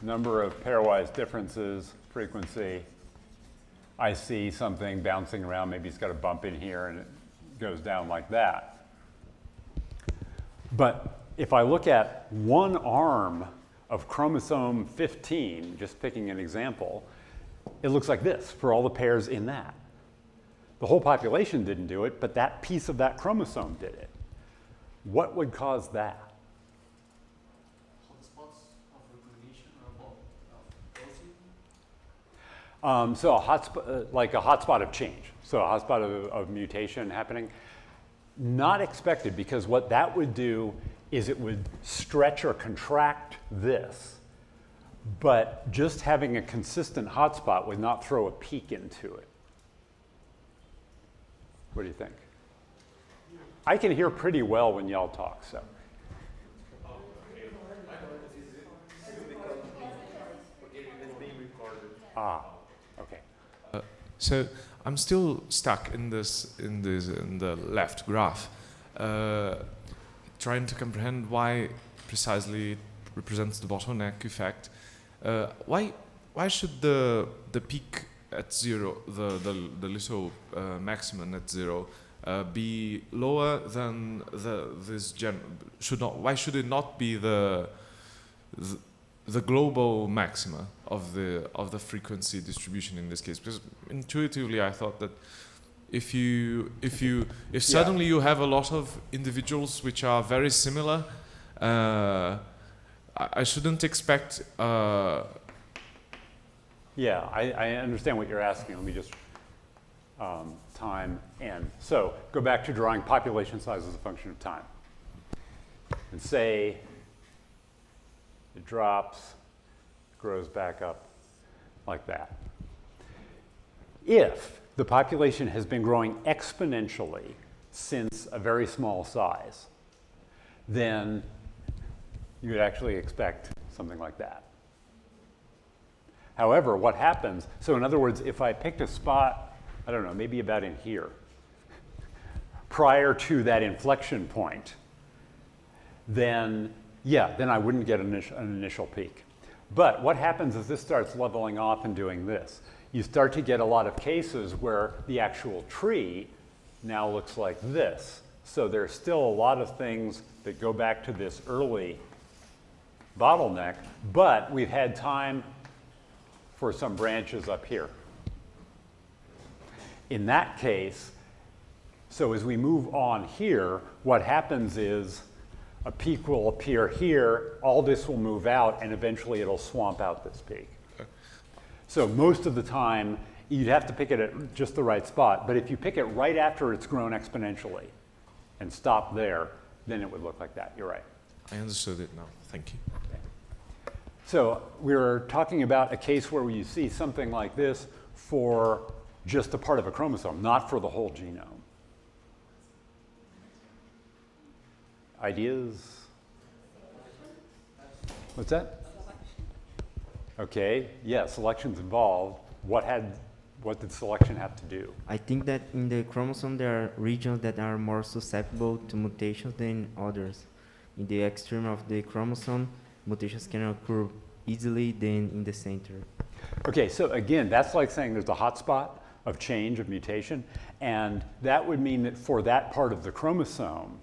number of pairwise differences, frequency, I see something bouncing around. Maybe it's got a bump in here and it goes down like that. But if I look at one arm of chromosome 15, just picking an example, it looks like this for all the pairs in that. The whole population didn't do it, but that piece of that chromosome did it. What would cause that? Hotspots of recognition of Loci? So a hotspot, like a hotspot of change. So a hotspot of mutation happening. Not expected, because what that would do is it would stretch or contract this. But just having a consistent hotspot would not throw a peak into it. What do you think? I can hear pretty well when y'all talk, so. Ah, okay. So I'm still stuck in the left graph, trying to comprehend why precisely it represents the bottleneck effect. Why should the peak at 0, the little maximum at 0, be lower than why should it not be the global maxima of the frequency distribution in this case? Because intuitively I thought that if suddenly you have a lot of individuals which are very similar, I shouldn't expect. Yeah, I understand what you're asking. Let me just time n. So go back to drawing population size as a function of time. And say it drops, grows back up like that. If the population has been growing exponentially since a very small size, then you would actually expect something like that. However, what happens, so in other words, if I picked a spot, I don't know, maybe about in here, prior to that inflection point, then I wouldn't get an initial peak. But what happens is this starts leveling off and doing this. You start to get a lot of cases where the actual tree now looks like this. So there's still a lot of things that go back to this early bottleneck, but we've had time for some branches up here. In that case, so as we move on here, what happens is a peak will appear here, all this will move out, and eventually it'll swamp out this peak. So most of the time, you'd have to pick it at just the right spot, but if you pick it right after it's grown exponentially and stop there, then it would look like that. You're right. I understood it now. Thank you. So we're talking about a case where you see something like this for just a part of a chromosome, not for the whole genome. Ideas? What's that? Okay, yeah, selection's involved. What did selection have to do? I think that in the chromosome there are regions that are more susceptible to mutations than others. In the extreme of the chromosome, mutations can occur easily than in the center. Okay, so again, that's like saying there's a hotspot of change, of mutation, and that would mean that for that part of the chromosome,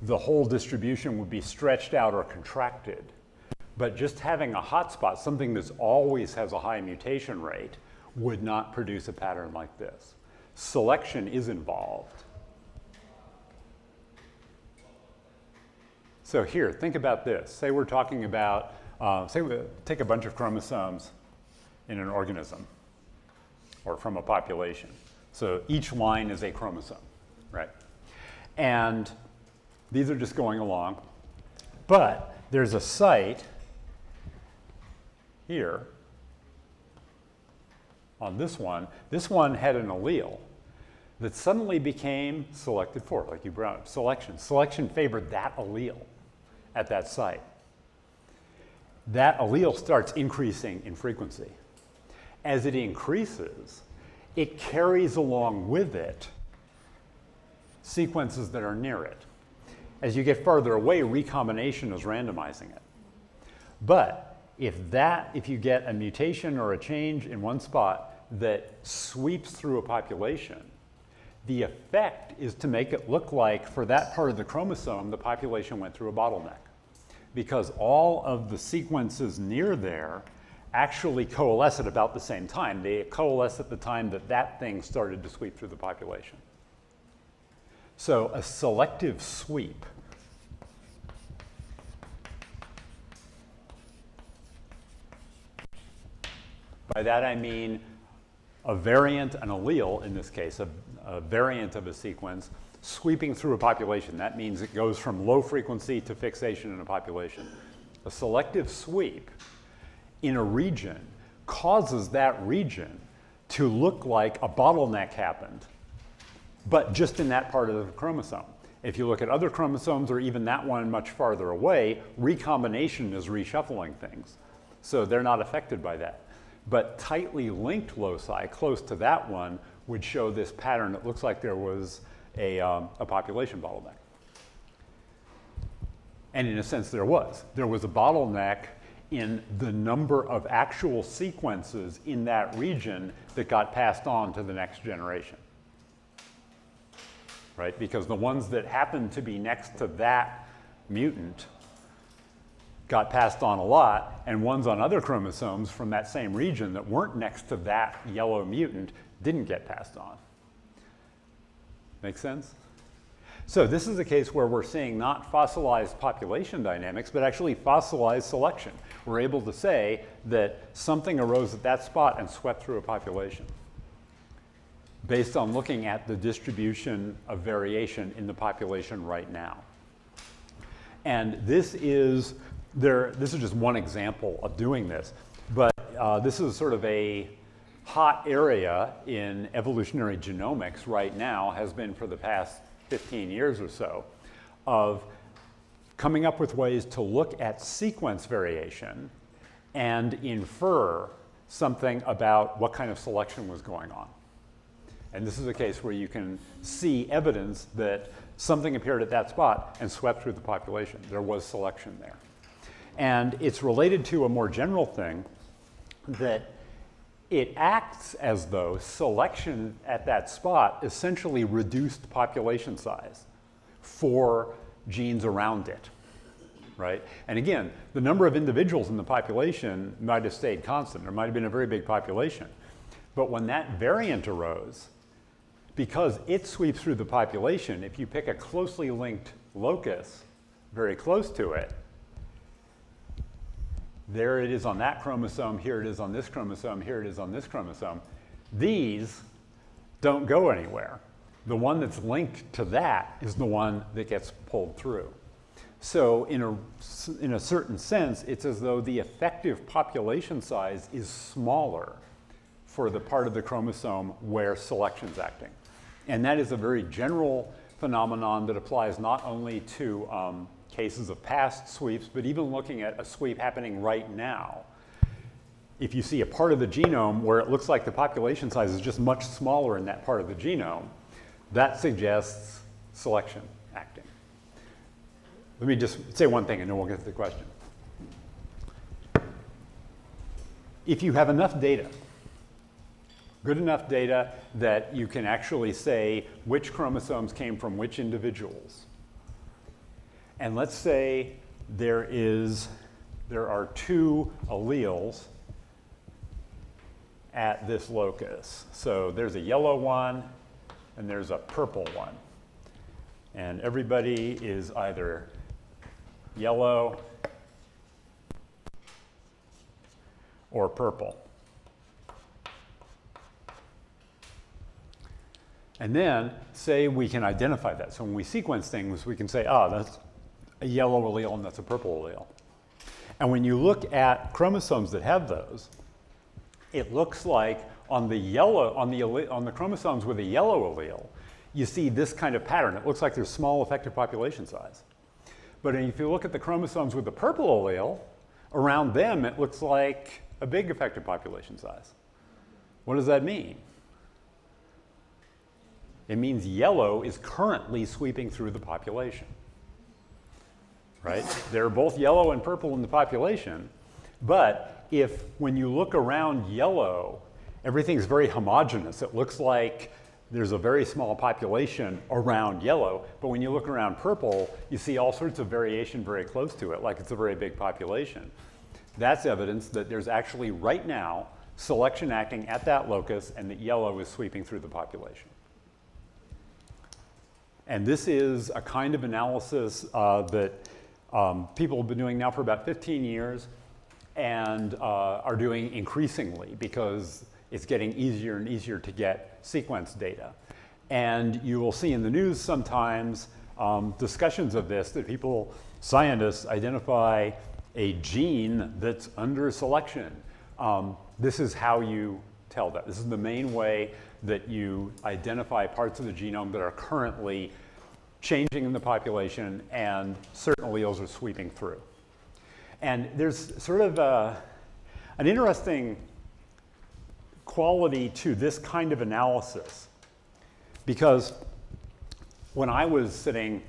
the whole distribution would be stretched out or contracted. But just having a hotspot, something that always has a high mutation rate, would not produce a pattern like this. Selection is involved. So here, think about this. Say we're talking about, say we take a bunch of chromosomes in an organism or from a population. So each line is a chromosome, right? And these are just going along. But there's a site here on this one. This one had an allele that suddenly became selected for, like you brought up, selection. Selection favored that allele at that site. That allele starts increasing in frequency. As it increases, it carries along with it sequences that are near it. As you get farther away, recombination is randomizing it. But if you get a mutation or a change in one spot that sweeps through a population, the effect is to make it look like for that part of the chromosome, the population went through a bottleneck. Because all of the sequences near there actually coalesce at about the same time. They coalesce at the time that that thing started to sweep through the population. So a selective sweep by that I mean a variant, an allele in this case, a variant of a sequence sweeping through a population. That means it goes from low frequency to fixation in a population. A selective sweep in a region causes that region to look like a bottleneck happened, but just in that part of the chromosome. If you look at other chromosomes or even that one much farther away, recombination is reshuffling things. So they're not affected by that. But tightly linked loci close to that one would show this pattern. It looks like there was a population bottleneck. And in a sense there was. There was a bottleneck in the number of actual sequences in that region that got passed on to the next generation. Right? Because the ones that happened to be next to that mutant got passed on a lot, and ones on other chromosomes from that same region that weren't next to that yellow mutant didn't get passed on. Make sense? So this is a case where we're seeing not fossilized population dynamics, but actually fossilized selection. We're able to say that something arose at that spot and swept through a population based on looking at the distribution of variation in the population right now. And this is just one example of doing this, but this is sort of a hot area in evolutionary genomics right now, has been for the past 15 years or so, of coming up with ways to look at sequence variation and infer something about what kind of selection was going on. And this is a case where you can see evidence that something appeared at that spot and swept through the population. There was selection there. And it's related to a more general thing that it acts as though selection at that spot essentially reduced population size for genes around it, right? And again, the number of individuals in the population might have stayed constant. There might have been a very big population. But when that variant arose, because it sweeps through the population, if you pick a closely linked locus very close to it, there it is on that chromosome, here it is on this chromosome, here it is on this chromosome. These don't go anywhere. The one that's linked to that is the one that gets pulled through. So in a certain sense, it's as though the effective population size is smaller for the part of the chromosome where selection's acting. And that is a very general phenomenon that applies not only to cases of past sweeps, but even looking at a sweep happening right now. If you see a part of the genome where it looks like the population size is just much smaller in that part of the genome, that suggests selection acting. Let me just say one thing and then we'll get to the question. If you have enough data, good enough data that you can actually say which chromosomes came from which individuals, and let's say there are 2 alleles at this locus. So there's a yellow one and there's a purple one. And everybody is either yellow or purple. And then say we can identify that. So when we sequence things, we can say, that's a yellow allele and that's a purple allele. And when you look at chromosomes that have those, it looks like on the chromosomes with a yellow allele, you see this kind of pattern. It looks like there's small effective population size. But if you look at the chromosomes with the purple allele, around them it looks like a big effective population size. What does that mean? It means yellow is currently sweeping through the population, right? They're both yellow and purple in the population, but if when you look around yellow, everything's very homogeneous. It looks like there's a very small population around yellow, but when you look around purple, you see all sorts of variation very close to it, like it's a very big population. That's evidence that there's actually right now selection acting at that locus and that yellow is sweeping through the population. And this is a kind of analysis that people have been doing now for about 15 years and are doing increasingly because it's getting easier and easier to get sequence data. And you will see in the news sometimes discussions of this, that scientists identify a gene that's under selection. This is how you tell that. This is the main way that you identify parts of the genome that are currently changing in the population and certain alleles are sweeping through. And there's sort of an interesting quality to this kind of analysis, because when I was sitting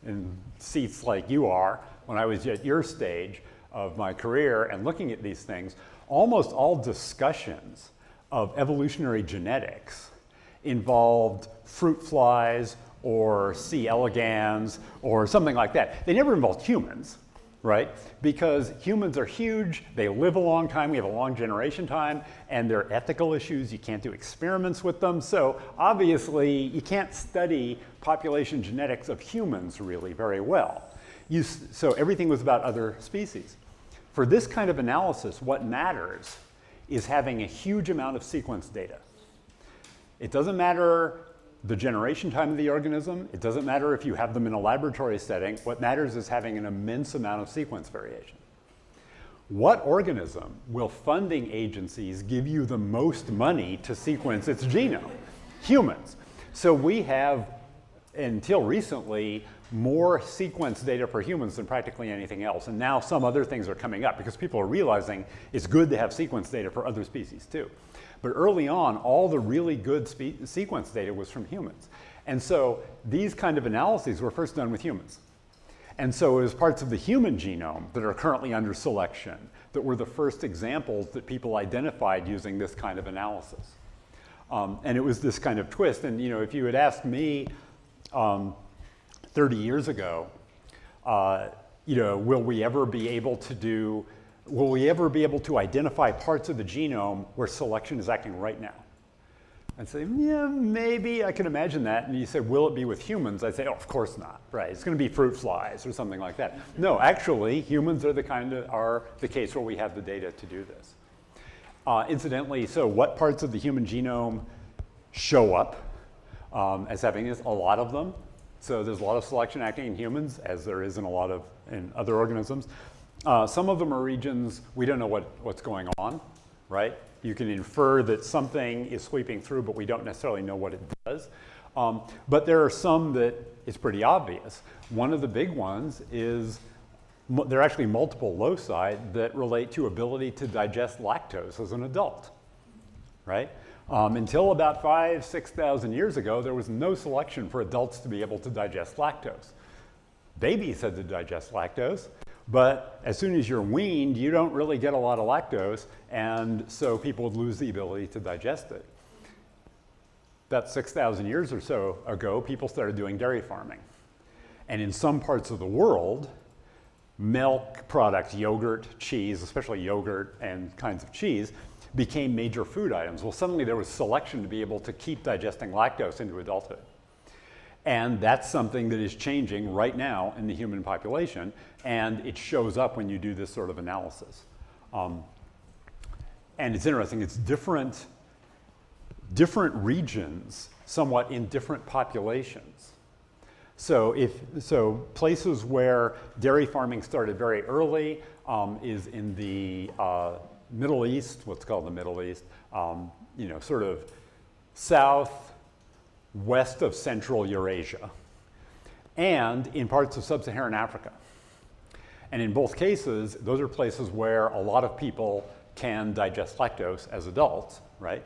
in seats like you are, when I was at your stage of my career and looking at these things, almost all discussions of evolutionary genetics involved fruit flies or C. elegans or something like that. They never involved humans, right? Because humans are huge, they live a long time, we have a long generation time, and there are ethical issues, you can't do experiments with them, so obviously you can't study population genetics of humans really very well. So everything was about other species. For this kind of analysis, what matters is having a huge amount of sequence data. It doesn't matter the generation time of the organism. It doesn't matter if you have them in a laboratory setting. What matters is having an immense amount of sequence variation. What organism will funding agencies give you the most money to sequence its genome? Humans. So we have, until recently, more sequence data for humans than practically anything else. And now some other things are coming up because people are realizing it's good to have sequence data for other species too. But early on, all the really good sequence data was from humans. And so these kind of analyses were first done with humans. And so it was parts of the human genome that are currently under selection that were the first examples that people identified using this kind of analysis. And it was this kind of twist. And if you had asked me 30 years ago, will we ever be able to identify parts of the genome where selection is acting right now? I'd say, yeah, maybe I can imagine that. And you said, will it be with humans? I'd say, oh, of course not, right? It's going to be fruit flies or something like that. No, actually, humans are the case where we have the data to do this. Incidentally, so what parts of the human genome show up as having this? A lot of them. So there's a lot of selection acting in humans, as there is in in other organisms. Some of them are regions we don't know what's going on, right? You can infer that something is sweeping through, but we don't necessarily know what it does. But there are some that it's pretty obvious. One of the big ones is there are actually multiple loci that relate to ability to digest lactose as an adult, right? Until about 5,000 to 6,000 years ago, there was no selection for adults to be able to digest lactose. Babies had to digest lactose, but as soon as you're weaned, you don't really get a lot of lactose, and so people would lose the ability to digest it. About 6,000 years or so ago, people started doing dairy farming. And in some parts of the world, milk products, yogurt, cheese, especially yogurt and kinds of cheese, became major food items. Well, suddenly there was selection to be able to keep digesting lactose into adulthood. And that's something that is changing right now in the human population, and it shows up when you do this sort of analysis. And it's interesting, it's different regions somewhat in different populations. So places where dairy farming started very early is in the Middle East, what's called the Middle East, sort of southwest of Central Eurasia, and in parts of sub-Saharan Africa. And in both cases, those are places where a lot of people can digest lactose as adults, right?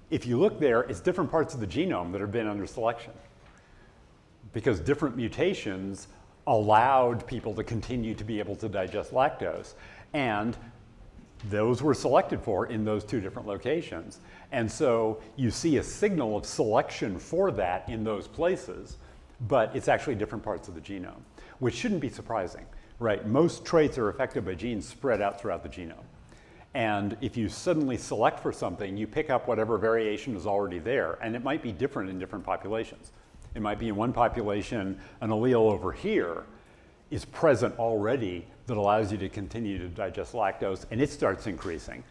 If you look there, it's different parts of the genome that have been under selection, because different mutations allowed people to continue to be able to digest lactose. And those were selected for in those two different locations. And so you see a signal of selection for that in those places, but it's actually different parts of the genome, which shouldn't be surprising, right? Most traits are affected by genes spread out throughout the genome. And if you suddenly select for something, you pick up whatever variation is already there, and it might be different in different populations. It might be in one population, an allele over here is present already that allows you to continue to digest lactose, and it starts increasing.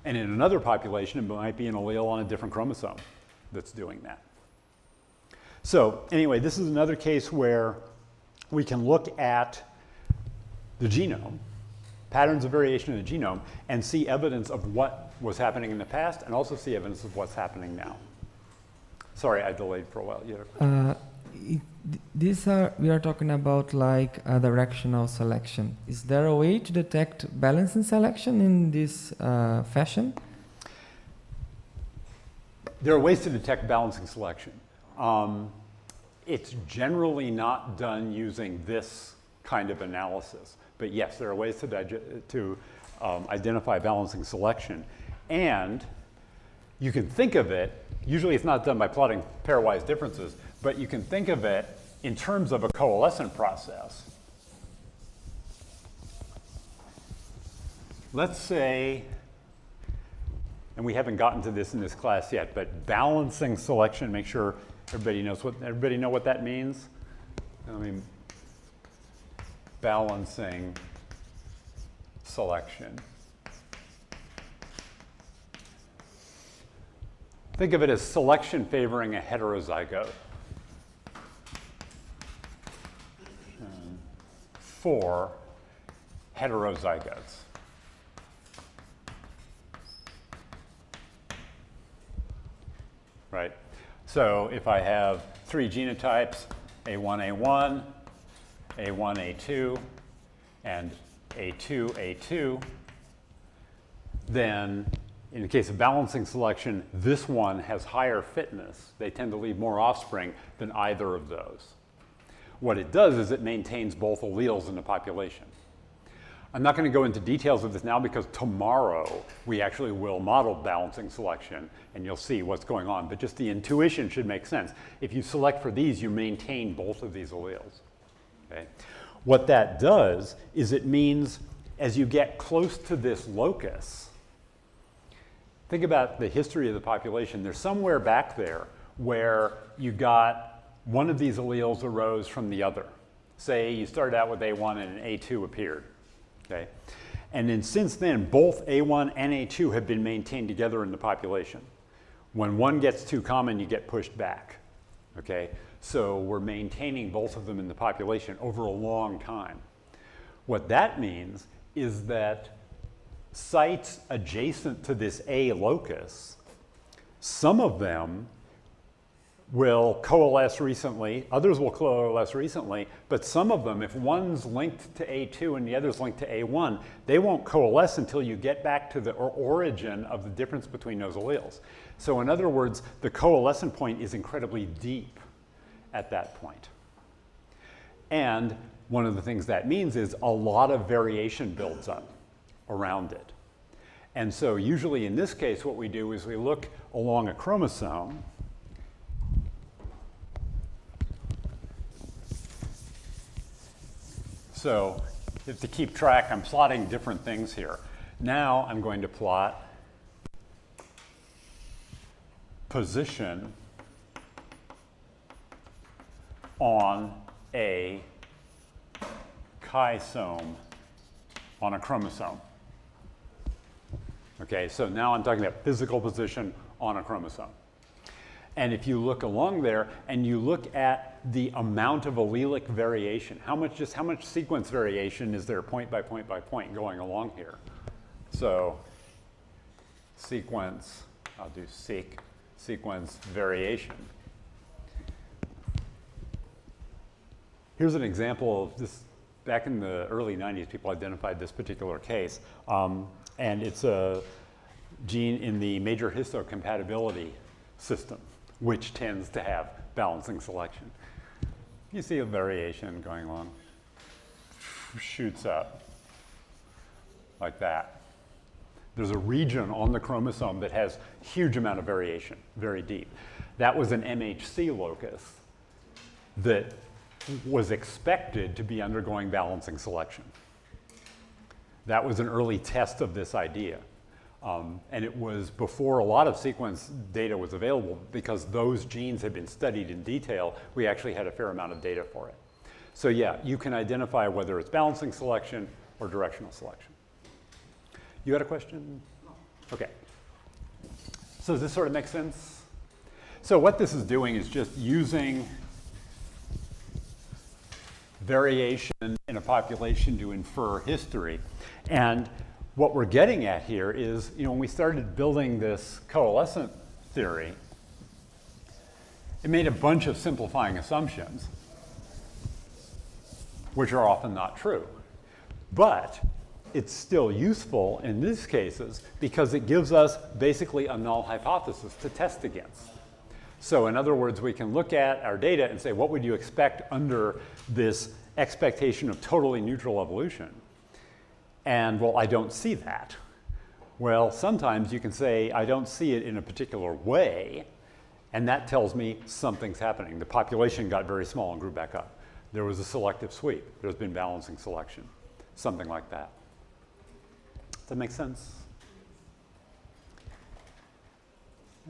And in another population, it might be an allele on a different chromosome that's doing that. So anyway, this is another case where we can look at the genome, patterns of variation in the genome, and see evidence of what was happening in the past, and also see evidence of what's happening now. Sorry, I delayed for a while. We are talking about like a directional selection. Is there a way to detect balancing selection in this fashion? There are ways to detect balancing selection. It's generally not done using this kind of analysis. But yes, there are ways to identify balancing selection. And you can think of it, usually it's not done by plotting pairwise differences, but you can think of it in terms of a coalescent process. Let's say, and we haven't gotten to this in this class yet, but balancing selection, make sure everybody know what that means. I mean, balancing selection. Think of it as selection favoring a heterozygote for heterozygotes. Right? So if I have three genotypes, A1, A1, and A2, then in the case of balancing selection, this one has higher fitness. They tend to leave more offspring than either of those. What it does is it maintains both alleles in the population. I'm not going to go into details of this now because tomorrow we actually will model balancing selection and you'll see what's going on. But just the intuition should make sense. If you select for these, you maintain both of these alleles. Okay? What that does is it means as you get close to this locus, think about the history of the population. There's somewhere back there where you got one of these alleles arose from the other. Say you started out with A1 and an A2 appeared. Okay? And then since then, both A1 and A2 have been maintained together in the population. When one gets too common, you get pushed back. Okay? So we're maintaining both of them in the population over a long time. What that means is that sites adjacent to this A locus, some of them will coalesce recently, others will coalesce recently, but some of them, if one's linked to A2 and the other's linked to A1, they won't coalesce until you get back to the origin of the difference between those alleles. So in other words, the coalescent point is incredibly deep at that point. And one of the things that means is a lot of variation builds up around it. And so usually in this case, what we do is we look along a chromosome. So if to keep track, I'm plotting different things here. Now I'm going to plot position on a chysome on a chromosome. Okay, so now I'm talking about physical position on a chromosome. And if you look along there and you look at the amount of allelic variation, how much sequence variation is there point by point by point going along here? So sequence, I'll do sequence variation. Here's an example of this. Back in the early 90s, people identified this particular case. And it's a gene in the major histocompatibility system, which tends to have balancing selection. You see a variation going along, shoots up like that. There's a region on the chromosome that has huge amount of variation, very deep. That was an MHC locus that was expected to be undergoing balancing selection. That was an early test of this idea. And it was before a lot of sequence data was available, because those genes had been studied in detail. We actually had a fair amount of data for it. So yeah, you can identify whether it's balancing selection or directional selection. You had a question? No. Okay. So does this sort of make sense? So what this is doing is just using variation in a population to infer history. And what we're getting at here is, when we started building this coalescent theory, it made a bunch of simplifying assumptions, which are often not true. But it's still useful in these cases because it gives us basically a null hypothesis to test against. So in other words, we can look at our data and say, what would you expect under this expectation of totally neutral evolution? And well, I don't see that. Well, sometimes you can say, I don't see it in a particular way, and that tells me something's happening. The population got very small and grew back up. There was a selective sweep. There's been balancing selection, something like that. Does that make sense?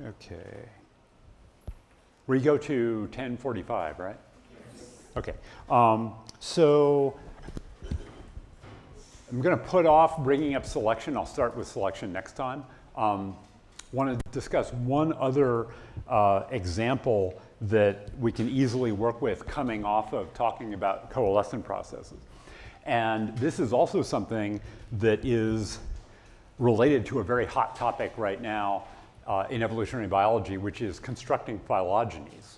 Okay. We go to 1045, right? Yes. Okay. So I'm going to put off bringing up selection. I'll start with selection next time. Want to discuss one other example that we can easily work with coming off of talking about coalescent processes. And this is also something that is related to a very hot topic right now in evolutionary biology, which is constructing phylogenies.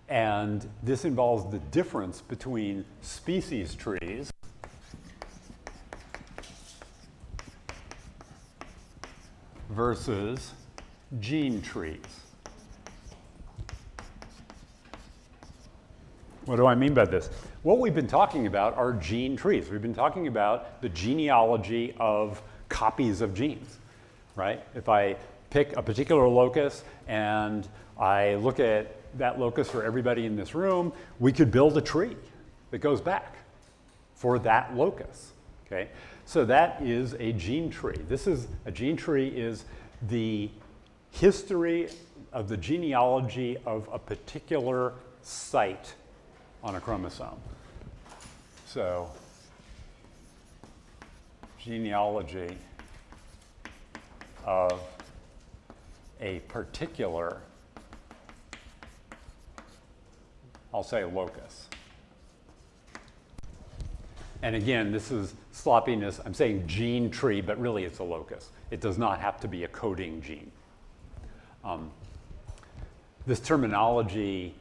And this involves the difference between species trees versus gene trees. What do I mean by this? What we've been talking about are gene trees. We've been talking about the genealogy of copies of genes, right? If I pick a particular locus and I look at that locus for everybody in this room, we could build a tree that goes back for that locus, okay? So that is a gene tree. A gene tree is the history of the genealogy of a particular site on a chromosome. So genealogy of a particular, I'll say locus. And again, this is sloppiness. I'm saying gene tree, but really it's a locus. It does not have to be a coding gene. this terminology,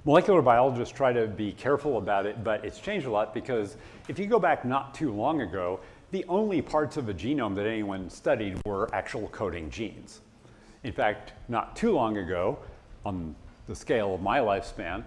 molecular biologists try to be careful about it, but it's changed a lot because if you go back not too long ago, the only parts of a genome that anyone studied were actual coding genes. In fact, not too long ago, on the scale of my lifespan,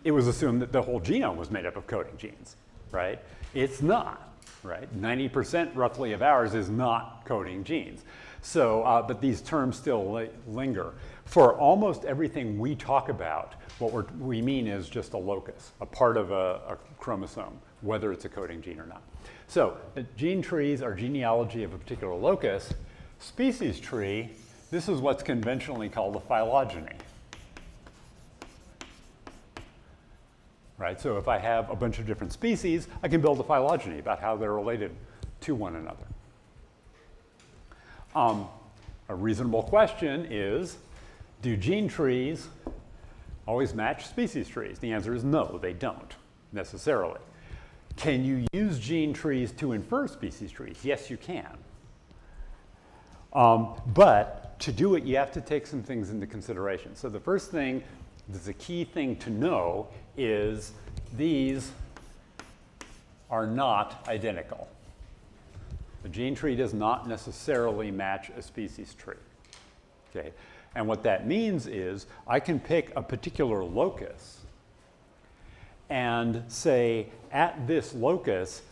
it was assumed that the whole genome was made up of coding genes, right? It's not, right? 90% roughly of ours is not coding genes. So, but these terms still linger. For almost everything we talk about, what we mean is just a locus, a part of a chromosome, whether it's a coding gene or not. So, gene trees are genealogy of a particular locus. Species tree, this is what's conventionally called a phylogeny. Right, so if I have a bunch of different species, I can build a phylogeny about how they're related to one another. A reasonable question is, do gene trees always match species trees? The answer is no, they don't necessarily. Can you use gene trees to infer species trees? Yes, you can. But to do it, you have to take some things into consideration. So the first thing, that's a key thing to know, is these are not identical. The gene tree does not necessarily match a species tree. Okay? And what that means is I can pick a particular locus and say at this locus,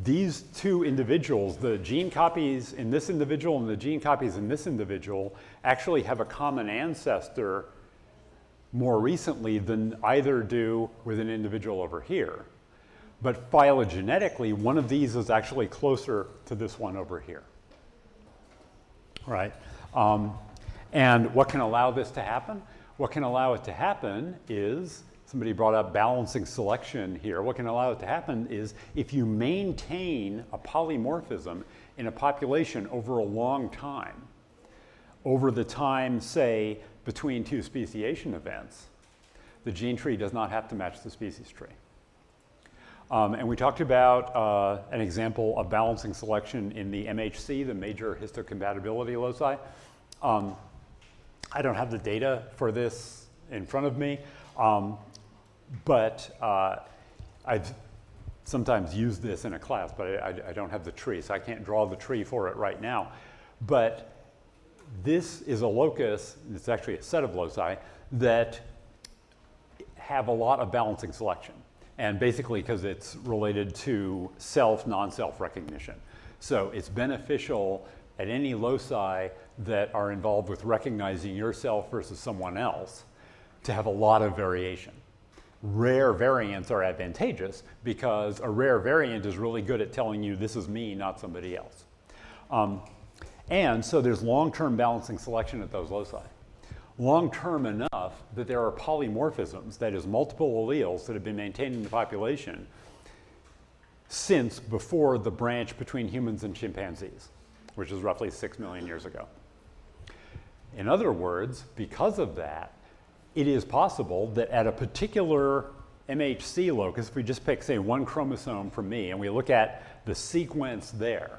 these two individuals, the gene copies in this individual and the gene copies in this individual, actually have a common ancestor more recently than either do with an individual over here. But phylogenetically, one of these is actually closer to this one over here. Right? And what can allow this to happen? What can allow it to happen is, somebody brought up balancing selection here. What can allow it to happen is if you maintain a polymorphism in a population over a long time, over the time, say, between two speciation events, the gene tree does not have to match the species tree. And we talked about an example of balancing selection in the MHC, the major histocompatibility loci. I don't have the data for this in front of me, but I've sometimes used this in a class, but I don't have the tree, so I can't draw the tree for it right now. But this is a locus, it's actually a set of loci, that have a lot of balancing selection. And basically because it's related to self, non-self recognition. So it's beneficial at any loci that are involved with recognizing yourself versus someone else to have a lot of variation. Rare variants are advantageous because a rare variant is really good at telling you this is me, not somebody else. And so there's long-term balancing selection at those loci. Long-term enough that there are polymorphisms, that is multiple alleles that have been maintained in the population since before the branch between humans and chimpanzees, which is roughly 6 million years ago. In other words, because of that, it is possible that at a particular MHC locus, if we just pick, say, one chromosome from me and we look at the sequence there,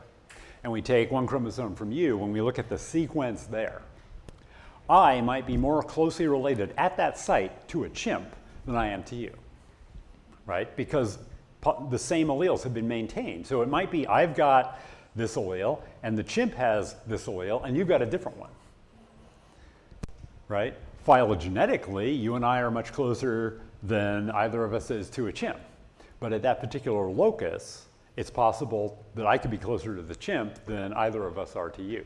and we take one chromosome from you, when we look at the sequence there, I might be more closely related at that site to a chimp than I am to you, right? Because the same alleles have been maintained. So it might be I've got this allele and the chimp has this allele and you've got a different one, right? Phylogenetically, you and I are much closer than either of us is to a chimp. But at that particular locus, it's possible that I could be closer to the chimp than either of us are to you.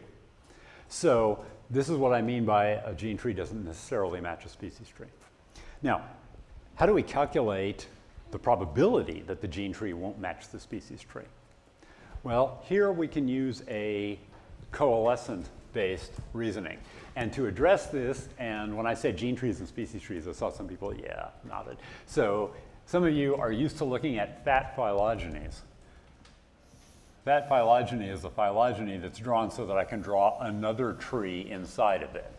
So this is what I mean by a gene tree doesn't necessarily match a species tree. Now, how do we calculate the probability that the gene tree won't match the species tree? Well, here we can use a coalescent-based reasoning. And to address this, and when I say gene trees and species trees, I saw some people, yeah, nodded. So some of you are used to looking at fat phylogenies. That phylogeny is a phylogeny that's drawn so that I can draw another tree inside of it.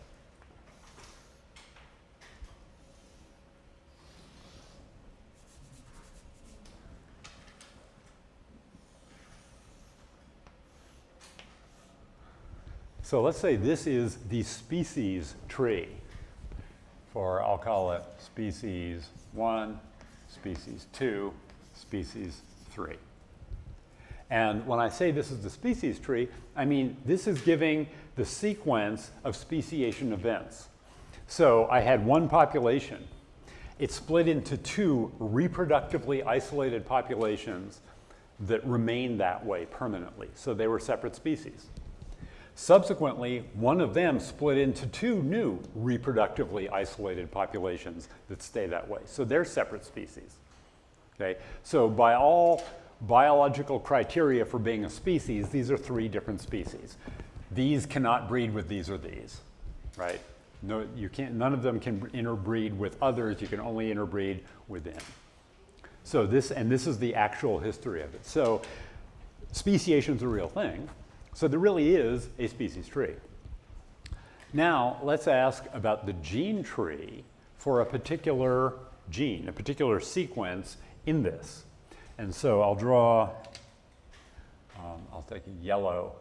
So let's say this is the species tree for, I'll call it species 1, species 2, species 3. And when I say this is the species tree, I mean this is giving the sequence of speciation events. So I had one population. It split into two reproductively isolated populations that remained that way permanently. So they were separate species. Subsequently, one of them split into two new reproductively isolated populations that stay that way. So they're separate species. Okay? So by all biological criteria for being a species, these are three different species. These cannot breed with these or these, right? No, you can't, none of them can interbreed with others. You can only interbreed within. So this is the actual history of it. So speciation is a real thing. So there really is a species tree. Now let's ask about the gene tree for a particular gene, a particular sequence in this. And so I'll draw, I'll take a yellow.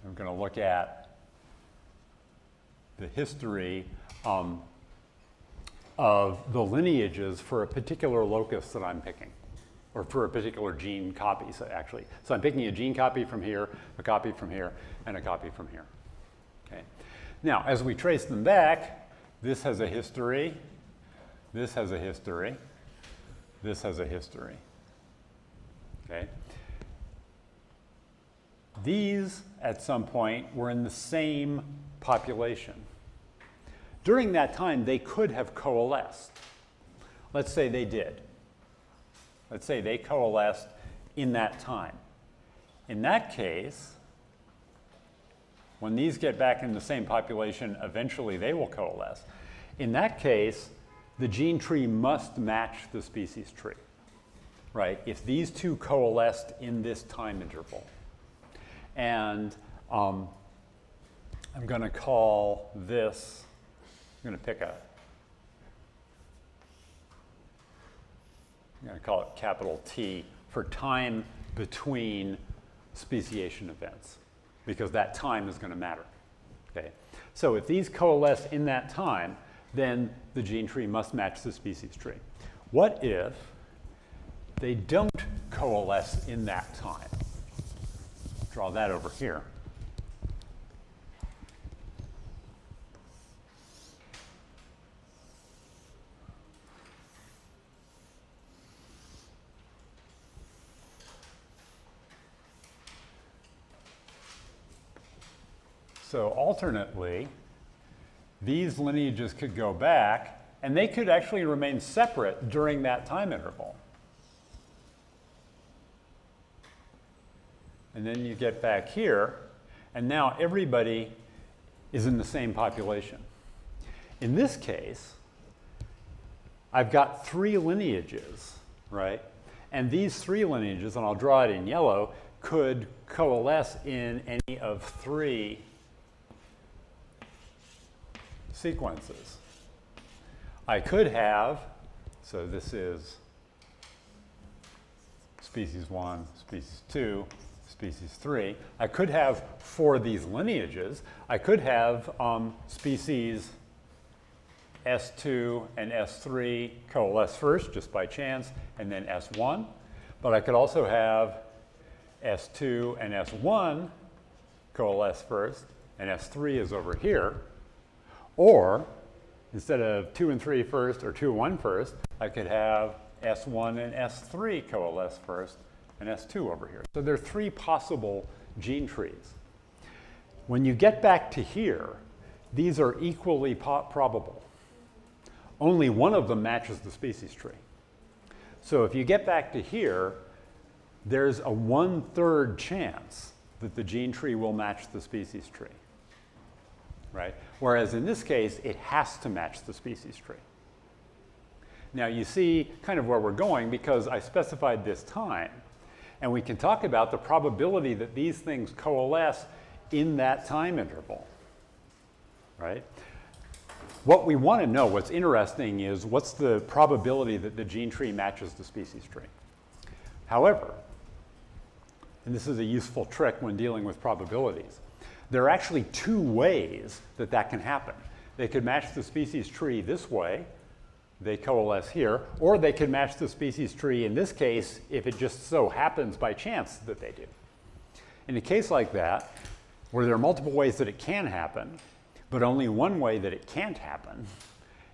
I'm going to look at the history of the lineages for a particular locus that I'm picking, or for a particular gene copy, so actually. So I'm picking a gene copy from here, a copy from here, and a copy from here. Okay. Now, as we trace them back, this has a history, this has a history, this has a history. Okay. These, at some point, were in the same population. During that time, they could have coalesced. Let's say they did. Let's say they coalesced in that time. In that case, when these get back in the same population, eventually they will coalesce. In that case, the gene tree must match the species tree, right? If these two coalesced in this time interval. And I'm going to call this, I'm going to call it capital T for time between speciation events, because that time is going to matter. Okay? So if these coalesce in that time, then the gene tree must match the species tree. What if they don't coalesce in that time? Draw that over here. So alternately, these lineages could go back, and they could actually remain separate during that time interval. And then you get back here, and now everybody is in the same population. In this case, I've got three lineages, right? And these three lineages, and I'll draw it in yellow, could coalesce in any of three sequences. I could have, so this is species 1, species 2, species 3. I could have, for these lineages, I could have species S2 and S3 coalesce first, just by chance, and then S1. But I could also have S2 and S1 coalesce first, and S3 is over here. Or, instead of 2 and 3 first, or 2 and 1 first, I could have S1 and S3 coalesce first, and S2 over here. So there are three possible gene trees. When you get back to here, these are equally probable. Only one of them matches the species tree. So if you get back to here, there's a 1/3 chance that the gene tree will match the species tree, right? Whereas in this case, it has to match the species tree. Now you see kind of where we're going, because I specified this time, and we can talk about the probability that these things coalesce in that time interval, right? What we want to know, what's interesting, is what's the probability that the gene tree matches the species tree. However, and this is a useful trick when dealing with probabilities. There are actually two ways that that can happen. They could match the species tree this way, they coalesce here, or they could match the species tree in this case if it just so happens by chance that they do. In a case like that, where there are multiple ways that it can happen, but only one way that it can't happen,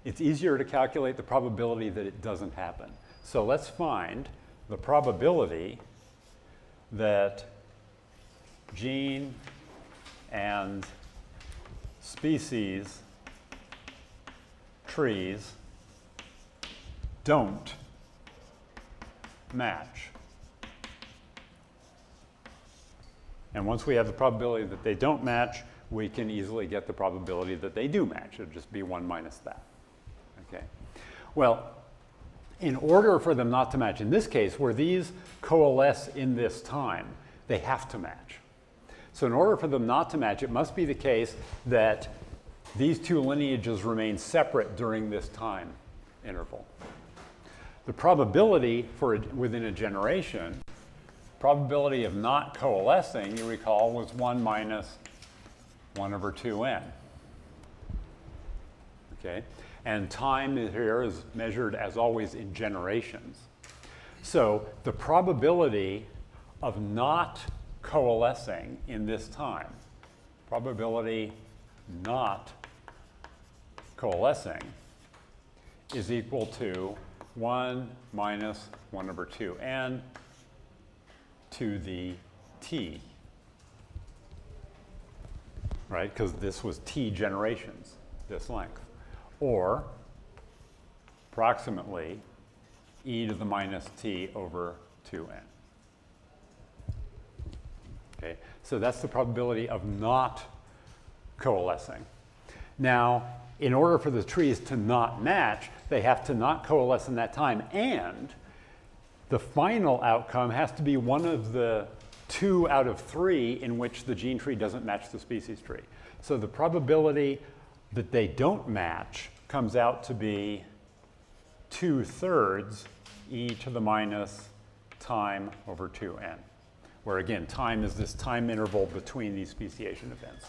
it's easier to calculate the probability that it doesn't happen. So let's find the probability that gene and species trees don't match. And once we have the probability that they don't match, we can easily get the probability that they do match. It'll just be 1 minus that. Okay. Well, in order for them not to match, in this case, where these coalesce in this time, they have to match. So in order for them not to match, it must be the case that these two lineages remain separate during this time interval. The probability for within a generation, probability of not coalescing, you recall, was 1 minus 1 over 2n. Okay? And time here is measured, as always, in generations. So the probability of not coalescing in this time, probability not coalescing, is equal to 1 minus 1 over 2n to the t, right? Because this was t generations, this length. Or approximately e to the minus t over 2n. Okay, so that's the probability of not coalescing. Now, in order for the trees to not match, they have to not coalesce in that time, and the final outcome has to be one of the 2 out of 3 in which the gene tree doesn't match the species tree. So the probability that they don't match comes out to be 2/3 e to the minus time over 2n, where again, time is this time interval between these speciation events.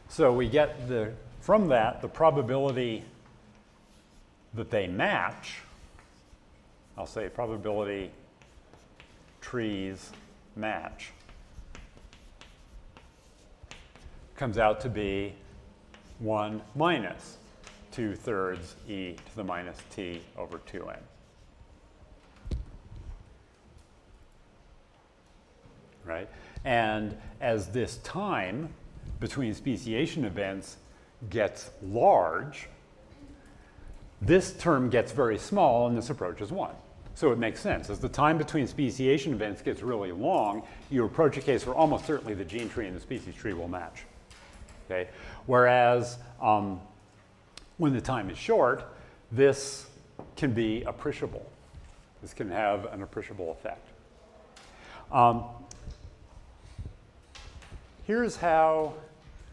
So we get from that, the probability that they match, I'll say probability trees match, comes out to be 1 minus 2/3 e to the minus t over 2n. Right? And as this time between speciation events gets large, this term gets very small and this approaches 1. So it makes sense. As the time between speciation events gets really long, you approach a case where almost certainly the gene tree and the species tree will match. Okay? Whereas when the time is short, this can be appreciable. This can have an appreciable effect. Here's how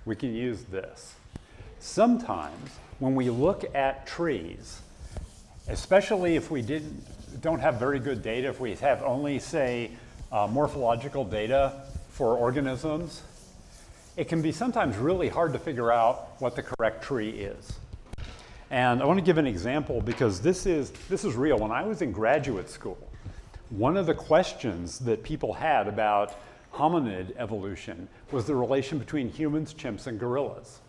we can use this. Sometimes when we look at trees, especially if we don't have very good data, if we have only, say, morphological data for organisms, it can be sometimes really hard to figure out what the correct tree is. And I want to give an example because this is real. When I was in graduate school, one of the questions that people had about hominid evolution was the relation between humans, chimps, and gorillas.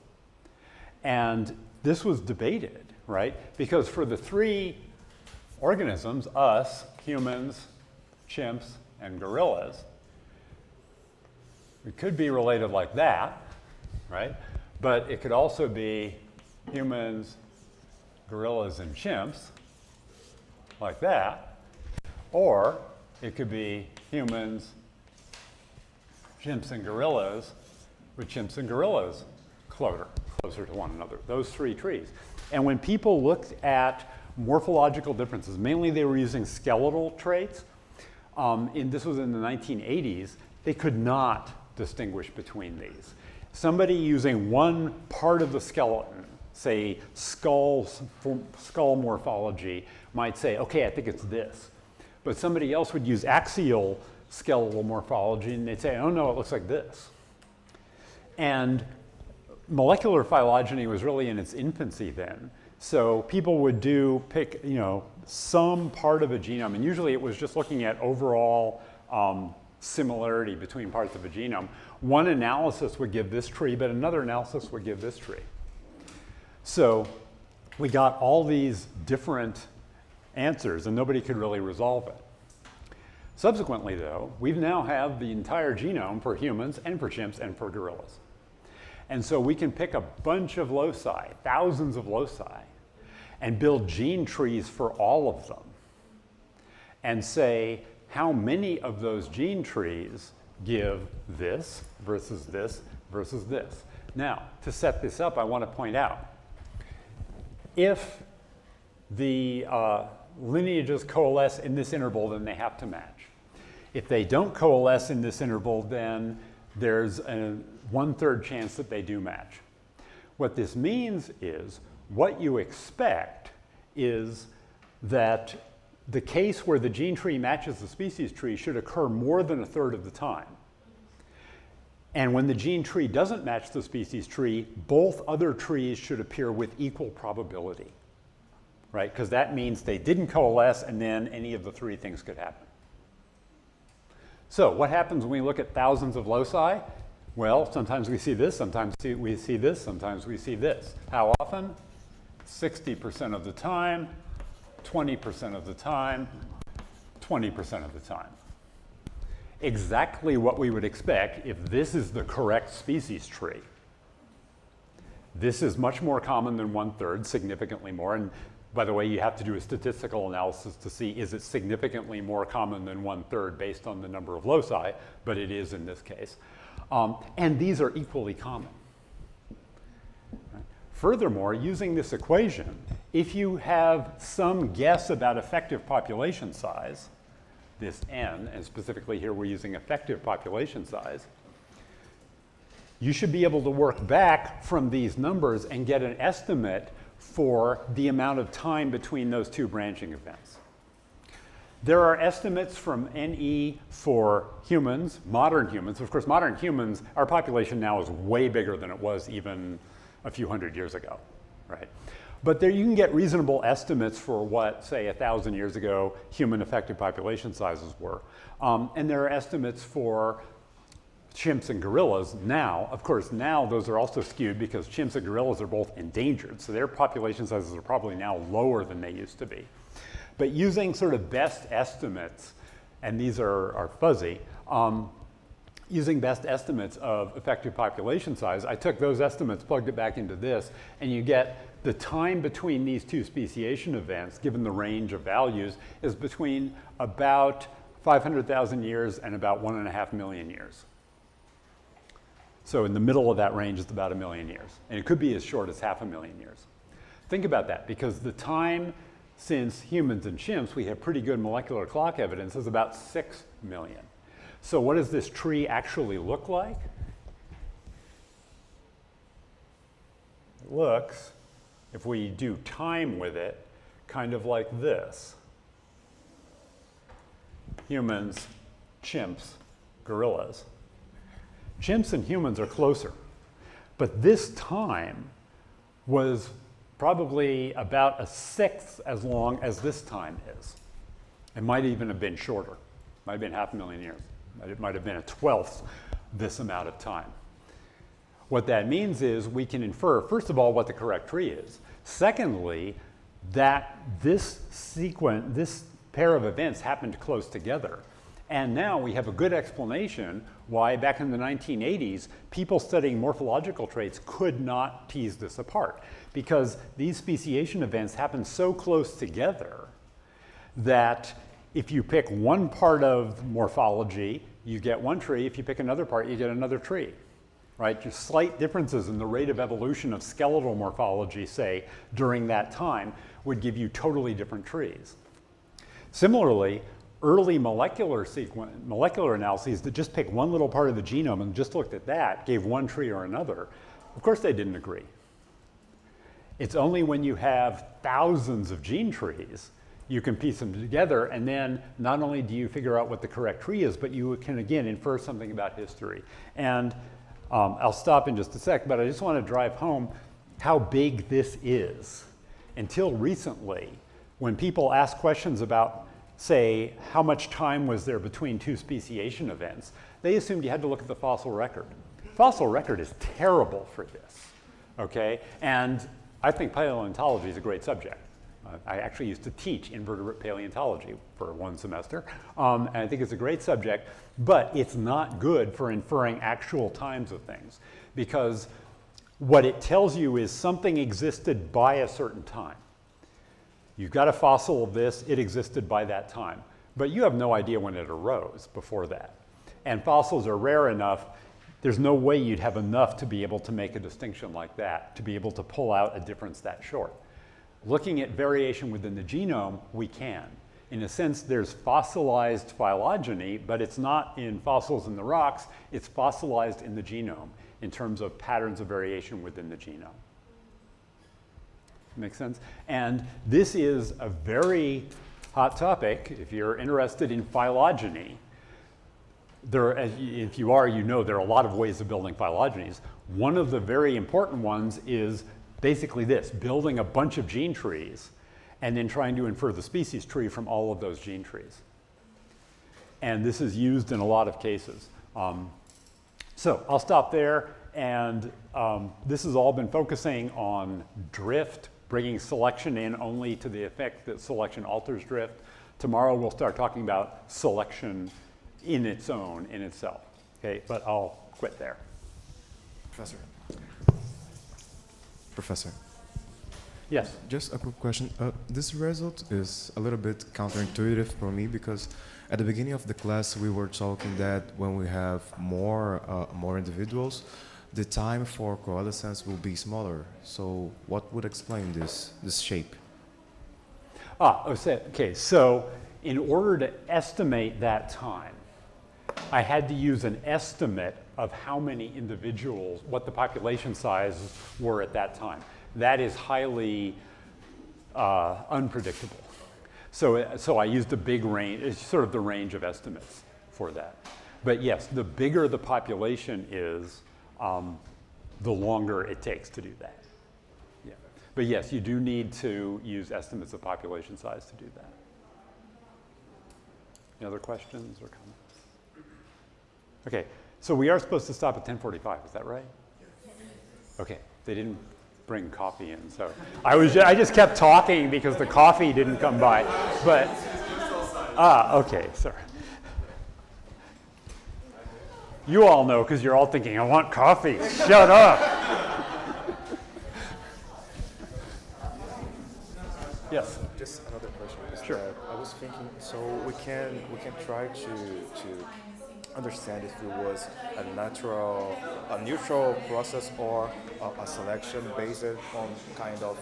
And this was debated, right? Because for the 3 organisms, us, humans, chimps, and gorillas, we could be related like that, right? But it could also be humans, gorillas, and chimps, like that. Or it could be humans, chimps, and gorillas, with chimps and gorillas closer to one another, those 3 trees. And when people looked at morphological differences, mainly they were using skeletal traits, this was in the 1980s, they could not distinguish between these. Somebody using one part of the skeleton, say skull morphology, might say, okay, I think it's this. But somebody else would use axial skeletal morphology, and they'd say, oh no, it looks like this. And molecular phylogeny was really in its infancy then. So people would pick, you know, some part of a genome, and usually it was just looking at overall similarity between parts of a genome. One analysis would give this tree, but another analysis would give this tree. So we got all these different answers, and nobody could really resolve it. Subsequently, though, we now have the entire genome for humans and for chimps and for gorillas. And so we can pick a bunch of loci, thousands of loci, and build gene trees for all of them and say how many of those gene trees give this versus this versus this. Now, to set this up, I want to point out, if the lineages coalesce in this interval, then they have to match. If they don't coalesce in this interval, then there's a 1/3 chance that they do match. What this means is, what you expect is that the case where the gene tree matches the species tree should occur more than 1/3 of the time. And when the gene tree doesn't match the species tree, both other trees should appear with equal probability, right? Because that means they didn't coalesce, and then any of the three things could happen. So what happens when we look at thousands of loci? Well, sometimes we see this, sometimes we see this, sometimes we see this. How often? 60% of the time, 20% of the time, 20% of the time. Exactly what we would expect if this is the correct species tree. This is much more common than 1/3, significantly more. And by the way, you have to do a statistical analysis to see, is it significantly more common than 1/3 based on the number of loci, but it is in this case. And these are equally common. Right? Furthermore, using this equation, if you have some guess about effective population size, this n, and specifically here we're using effective population size, you should be able to work back from these numbers and get an estimate for the amount of time between those two branching events. There are estimates from NE for humans, modern humans. Of course, modern humans, our population now is way bigger than it was even a few hundred years ago, right? But there you can get reasonable estimates for what, say, 1,000 years ago, human effective population sizes were. And there are estimates for chimps and gorillas now. Of course, now those are also skewed because chimps and gorillas are both endangered, so their population sizes are probably now lower than they used to be. But using sort of best estimates, and these are fuzzy, using best estimates of effective population size, I took those estimates, plugged it back into this, and you get the time between these two speciation events, given the range of values, is between about 500,000 years and about 1.5 million years. So in the middle of that range is about 1 million years. And it could be as short as 500,000 years. Think about that, because the time since humans and chimps, we have pretty good molecular clock evidence, is about 6 million. So what does this tree actually look like? It looks, if we do time with it, kind of like this. Humans, chimps, gorillas. Chimps and humans are closer, but this time was probably about 1/6 as long as this time is. It might even have been shorter. It might have been 500,000 years. It might have been 1/12 this amount of time. What that means is we can infer, first of all, what the correct tree is. Secondly, that this pair of events happened close together. And now we have a good explanation why back in the 1980s, people studying morphological traits could not tease this apart. Because these speciation events happen so close together that if you pick one part of morphology, you get one tree. If you pick another part, you get another tree. Right? Just slight differences in the rate of evolution of skeletal morphology, say, during that time, would give you totally different trees. Similarly, early molecular analyses that just picked one little part of the genome and just looked at that, gave one tree or another. Of course they didn't agree. It's only when you have thousands of gene trees, you can piece them together, and then not only do you figure out what the correct tree is, but you can again infer something about history. And I'll stop in just a sec, but I just want to drive home how big this is. Until recently, when people ask questions about, say, how much time was there between two speciation events, they assumed you had to look at the fossil record. Fossil record is terrible for this, okay? And I think paleontology is a great subject. I actually used to teach invertebrate paleontology for one semester, and I think it's a great subject, but it's not good for inferring actual times of things, because what it tells you is something existed by a certain time. You've got a fossil of this, it existed by that time, but you have no idea when it arose before that. And fossils are rare enough, there's no way you'd have enough to be able to make a distinction like that, to be able to pull out a difference that short. Looking at variation within the genome, we can. In a sense, there's fossilized phylogeny, but it's not in fossils in the rocks, it's fossilized in the genome in terms of patterns of variation within the genome. Make sense? And this is a very hot topic. If you're interested in phylogeny, if you are, you know there are a lot of ways of building phylogenies. One of the very important ones is basically this, building a bunch of gene trees and then trying to infer the species tree from all of those gene trees. And this is used in a lot of cases. So I'll stop there, and this has all been focusing on drift, bringing selection in only to the effect that selection alters drift. Tomorrow we'll start talking about selection in its own, in itself. Okay, but I'll quit there. Professor. Yes? Just a quick question. This result is a little bit counterintuitive for me because at the beginning of the class we were talking that when we have more individuals, the time for coalescence will be smaller. So what would explain this shape? Okay, so in order to estimate that time, I had to use an estimate of how many individuals, what the population sizes were at that time. That is highly unpredictable. So I used a big range, it's sort of the range of estimates for that. But yes, the bigger the population is, the longer it takes to do that. Yeah. But yes, you do need to use estimates of population size to do that. Any other questions or comments? Okay, so we are supposed to stop at 10:45, is that right? Okay, they didn't bring coffee in, so I just kept talking because the coffee didn't come by, but, okay, sorry. You all know because you're all thinking, I want coffee, shut up. Yes? Just another question. Sure. I was thinking, so we can try to understand if it was a neutral process or a selection based on kind of